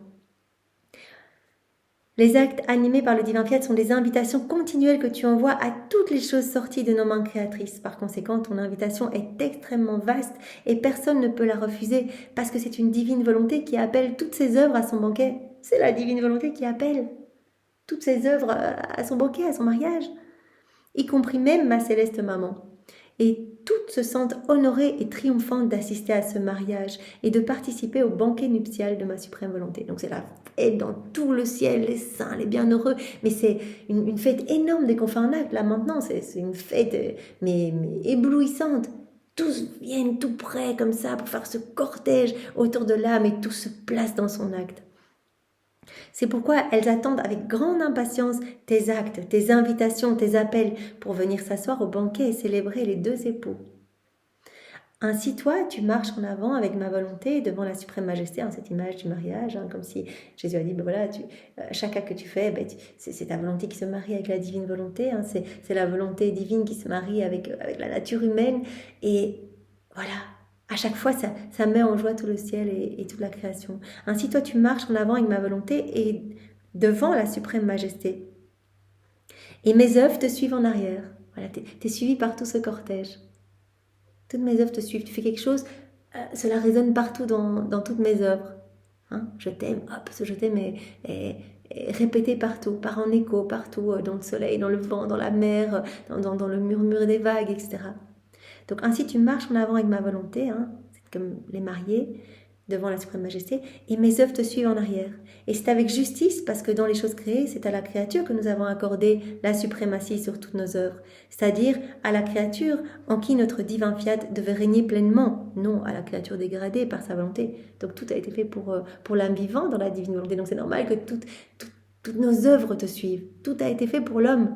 Les actes animés par le divin fiat sont des invitations continuelles que tu envoies à toutes les choses sorties de nos mains créatrices. Par conséquent, ton invitation est extrêmement vaste et personne ne peut la refuser parce que c'est une divine volonté qui appelle toutes ses œuvres à son banquet. C'est la divine volonté qui appelle toutes ses œuvres à son banquet, à son mariage, y compris même ma céleste maman. Et toutes se sentent honorées et triomphantes d'assister à ce mariage et de participer au banquet nuptial de ma suprême volonté. Donc c'est la fête dans tout le ciel, les saints, les bienheureux. Mais c'est une fête énorme dès qu'on fait un acte. Là maintenant, c'est une fête mais éblouissante. Tous viennent tout près comme ça pour faire ce cortège autour de l'âme et tout se place dans son acte. C'est pourquoi elles attendent avec grande impatience tes actes, tes invitations, tes appels pour venir s'asseoir au banquet et célébrer les deux époux. Ainsi, toi, tu marches en avant avec ma volonté devant la suprême majesté, cette image du mariage, comme si Jésus a dit, voilà, chaque acte que tu fais, c'est ta volonté qui se marie avec la divine volonté, c'est la volonté divine qui se marie avec la nature humaine, et voilà, à chaque fois, ça met en joie tout le ciel et toute la création. Ainsi, toi, tu marches en avant avec ma volonté et devant la suprême majesté. Et mes œuvres te suivent en arrière. Voilà, tu es suivi par tout ce cortège. Toutes mes œuvres te suivent. Tu fais quelque chose, cela résonne partout dans toutes mes œuvres. Je t'aime, hop, ce je t'aime est répété partout, part en écho, partout, dans le soleil, dans le vent, dans la mer, dans le murmure des vagues, etc. Donc ainsi tu marches en avant avec ma volonté, c'est comme les mariés devant la suprême majesté, et mes œuvres te suivent en arrière. Et c'est avec justice, parce que dans les choses créées, c'est à la créature que nous avons accordé la suprématie sur toutes nos œuvres, c'est-à-dire à la créature en qui notre divin fiat devait régner pleinement, non à la créature dégradée par sa volonté. Donc tout a été fait pour l'âme vivant dans la divine volonté, donc c'est normal que toutes nos œuvres te suivent. Tout a été fait pour l'homme.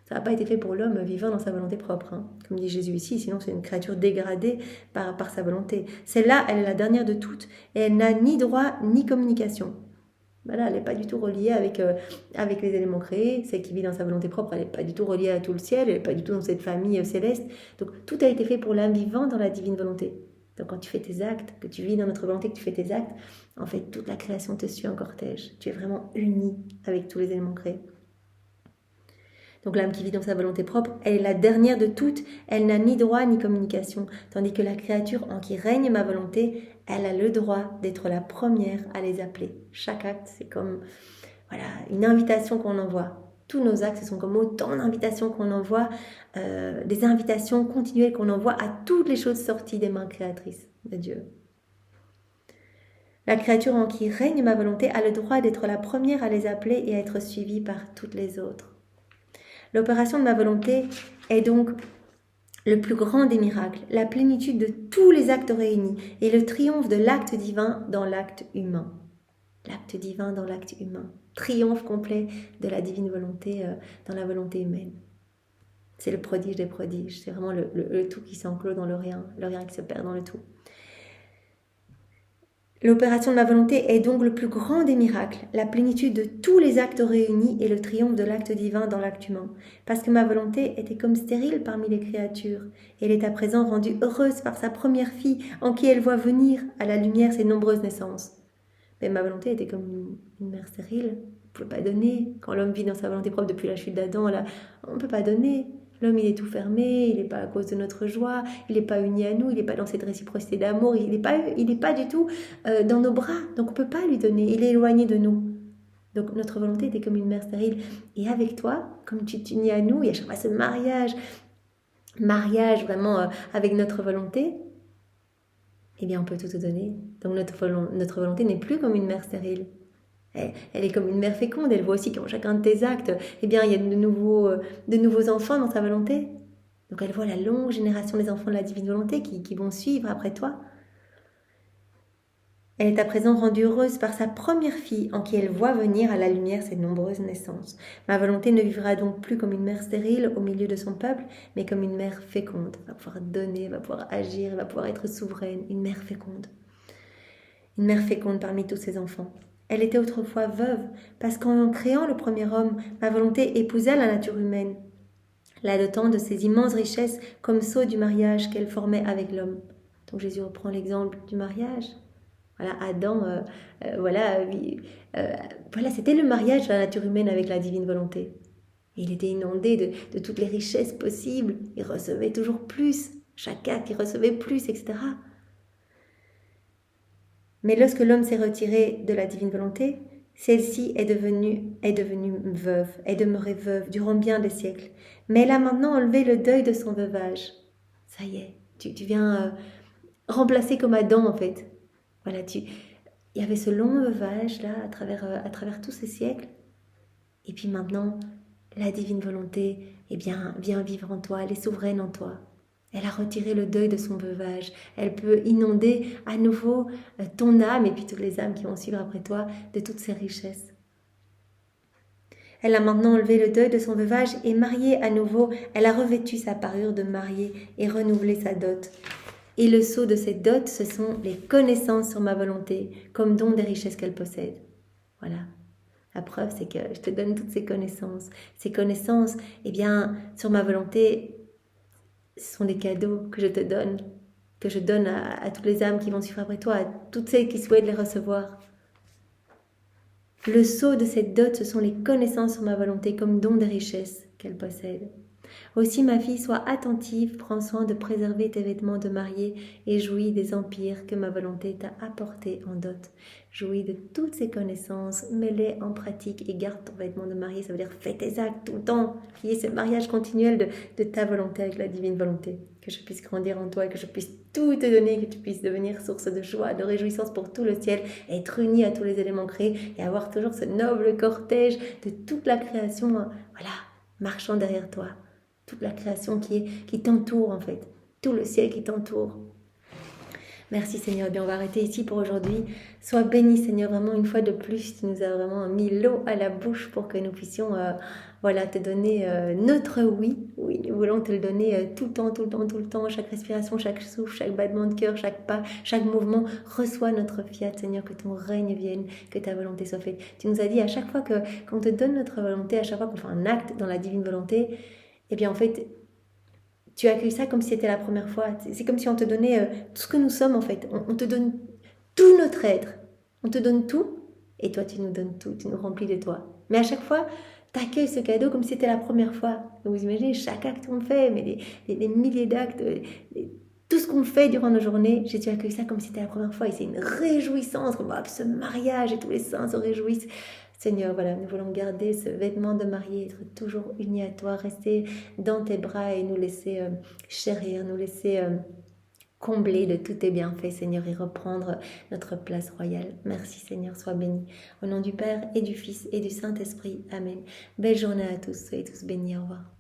Ça n'a pas été fait pour l'homme vivant dans sa volonté propre, comme dit Jésus ici, sinon c'est une créature dégradée par sa volonté. Celle-là, elle est la dernière de toutes, et elle n'a ni droit ni communication. Voilà, elle n'est pas du tout reliée avec les éléments créés, celle qui vit dans sa volonté propre, elle n'est pas du tout reliée à tout le ciel, elle n'est pas du tout dans cette famille céleste. Donc tout a été fait pour l'âme vivant dans la divine volonté. Donc quand tu fais tes actes, que tu vis dans notre volonté, que tu fais tes actes, en fait toute la création te suit en cortège. Tu es vraiment uni avec tous les éléments créés. Donc l'âme qui vit dans sa volonté propre, elle est la dernière de toutes, elle n'a ni droit ni communication, tandis que la créature en qui règne ma volonté, elle a le droit d'être la première à les appeler. Chaque acte, c'est comme une invitation qu'on envoie. Tous nos actes, ce sont comme autant d'invitations qu'on envoie, des invitations continuelles qu'on envoie à toutes les choses sorties des mains créatrices de Dieu. La créature en qui règne ma volonté a le droit d'être la première à les appeler et à être suivie par toutes les autres. L'opération de ma volonté est donc le plus grand des miracles, la plénitude de tous les actes réunis et le triomphe de l'acte divin dans l'acte humain. L'acte divin dans l'acte humain. Triomphe complet de la divine volonté dans la volonté humaine. C'est le prodige des prodiges, c'est vraiment le tout qui s'enclôt dans le rien qui se perd dans le tout. L'opération de ma volonté est donc le plus grand des miracles, la plénitude de tous les actes réunis et le triomphe de l'acte divin dans l'acte humain. Parce que ma volonté était comme stérile parmi les créatures. Elle est à présent rendue heureuse par sa première fille, en qui elle voit venir à la lumière ses nombreuses naissances. Mais ma volonté était comme une mère stérile. On ne peut pas donner. Quand l'homme vit dans sa volonté propre depuis la chute d'Adam, on ne peut pas donner. L'homme, il est tout fermé, il n'est pas à cause de notre joie, il n'est pas uni à nous, il n'est pas dans cette réciprocité d'amour, il n'est pas du tout dans nos bras, donc on ne peut pas lui donner, il est éloigné de nous. Donc notre volonté était comme une mère stérile. Et avec toi, comme tu t'unis à nous, il y a chaque fois ce mariage vraiment avec notre volonté, eh bien on peut tout te donner. Donc notre volonté n'est plus comme une mère stérile. Elle est comme une mère féconde, elle voit aussi qu'en chacun de tes actes, eh bien, il y a de nouveaux enfants dans sa volonté. Donc elle voit la longue génération des enfants de la divine volonté qui vont suivre après toi. Elle est à présent rendue heureuse par sa première fille en qui elle voit venir à la lumière ses nombreuses naissances. Ma volonté ne vivra donc plus comme une mère stérile au milieu de son peuple, mais comme une mère féconde. Elle va pouvoir donner, elle va pouvoir agir, elle va pouvoir être souveraine, une mère féconde. Une mère féconde parmi tous ses enfants. Elle était autrefois veuve, parce qu'en créant le premier homme, ma volonté épousa la nature humaine, la dotant de ses immenses richesses comme sceau du mariage qu'elle formait avec l'homme. Donc Jésus reprend l'exemple du mariage. Voilà, Adam, c'était le mariage de la nature humaine avec la divine volonté. Il était inondé de toutes les richesses possibles, il recevait toujours plus, chaque acte il recevait plus, etc. Mais lorsque l'homme s'est retiré de la divine volonté, celle-ci est devenue veuve, est demeurée veuve durant bien des siècles. Mais elle a maintenant enlevé le deuil de son veuvage. Ça y est, tu viens remplacer comme Adam en fait. Voilà, il y avait ce long veuvage là à travers tous ces siècles. Et puis maintenant, la divine volonté, eh bien, vient vivre en toi, elle est souveraine en toi. Elle a retiré le deuil de son veuvage. Elle peut inonder à nouveau ton âme et puis toutes les âmes qui vont suivre après toi de toutes ces richesses. Elle a maintenant enlevé le deuil de son veuvage et marié à nouveau. Elle a revêtu sa parure de mariée et renouvelé sa dot. Et le sceau de cette dot, ce sont les connaissances sur ma volonté, comme don des richesses qu'elle possède. Voilà. La preuve, c'est que je te donne toutes ces connaissances. Ces connaissances, eh bien, sur ma volonté, ce sont des cadeaux que je te donne, que je donne à toutes les âmes qui vont suivre après toi, à toutes celles qui souhaitent les recevoir. Le sceau de cette dot, ce sont les connaissances sur ma volonté comme don des richesses qu'elle possède. Aussi, ma fille, sois attentive, prends soin de préserver tes vêtements de mariée et jouis des empires que ma volonté t'a apportés en dot. Jouis de toutes ces connaissances, mets-les en pratique et garde ton vêtement de mariée. Ça veut dire fais tes actes tout le temps, qu'il y ait ce mariage continuel de ta volonté avec la divine volonté. Que je puisse grandir en toi, que je puisse tout te donner, que tu puisses devenir source de joie, de réjouissance pour tout le ciel, être uni à tous les éléments créés et avoir toujours ce noble cortège de toute la création, voilà, marchant derrière toi. Toute la création qui t'entoure en fait, tout le ciel qui t'entoure. Merci Seigneur. Eh bien, on va arrêter ici pour aujourd'hui. Sois béni Seigneur, vraiment une fois de plus, tu nous as vraiment mis l'eau à la bouche pour que nous puissions voilà, te donner notre oui. Oui, nous voulons te le donner tout le temps, tout le temps, tout le temps. Chaque respiration, chaque souffle, chaque battement de cœur, chaque pas, chaque mouvement. Reçois notre fiat Seigneur, que ton règne vienne, que ta volonté soit faite. Tu nous as dit à chaque fois qu'on te donne notre volonté, à chaque fois qu'on fait un acte dans la divine volonté, eh bien en fait, tu accueilles ça comme si c'était la première fois. C'est comme si on te donnait tout ce que nous sommes en fait. On te donne tout notre être. On te donne tout et toi tu nous donnes tout, tu nous remplis de toi. Mais à chaque fois, tu accueilles ce cadeau comme si c'était la première fois. Donc vous imaginez chaque acte qu'on fait, mais des milliers d'actes, tout ce qu'on fait durant nos journées, Jésus accueille ça comme si c'était la première fois. Et c'est une réjouissance, comme ce mariage et tous les saints se réjouissent. Seigneur, voilà, nous voulons garder ce vêtement de mariée, être toujours unis à toi, rester dans tes bras et nous laisser chérir, nous laisser combler de tous tes bienfaits, Seigneur, et reprendre notre place royale. Merci, Seigneur, sois béni. Au nom du Père et du Fils et du Saint-Esprit. Amen. Belle journée à tous, soyez tous bénis, au revoir.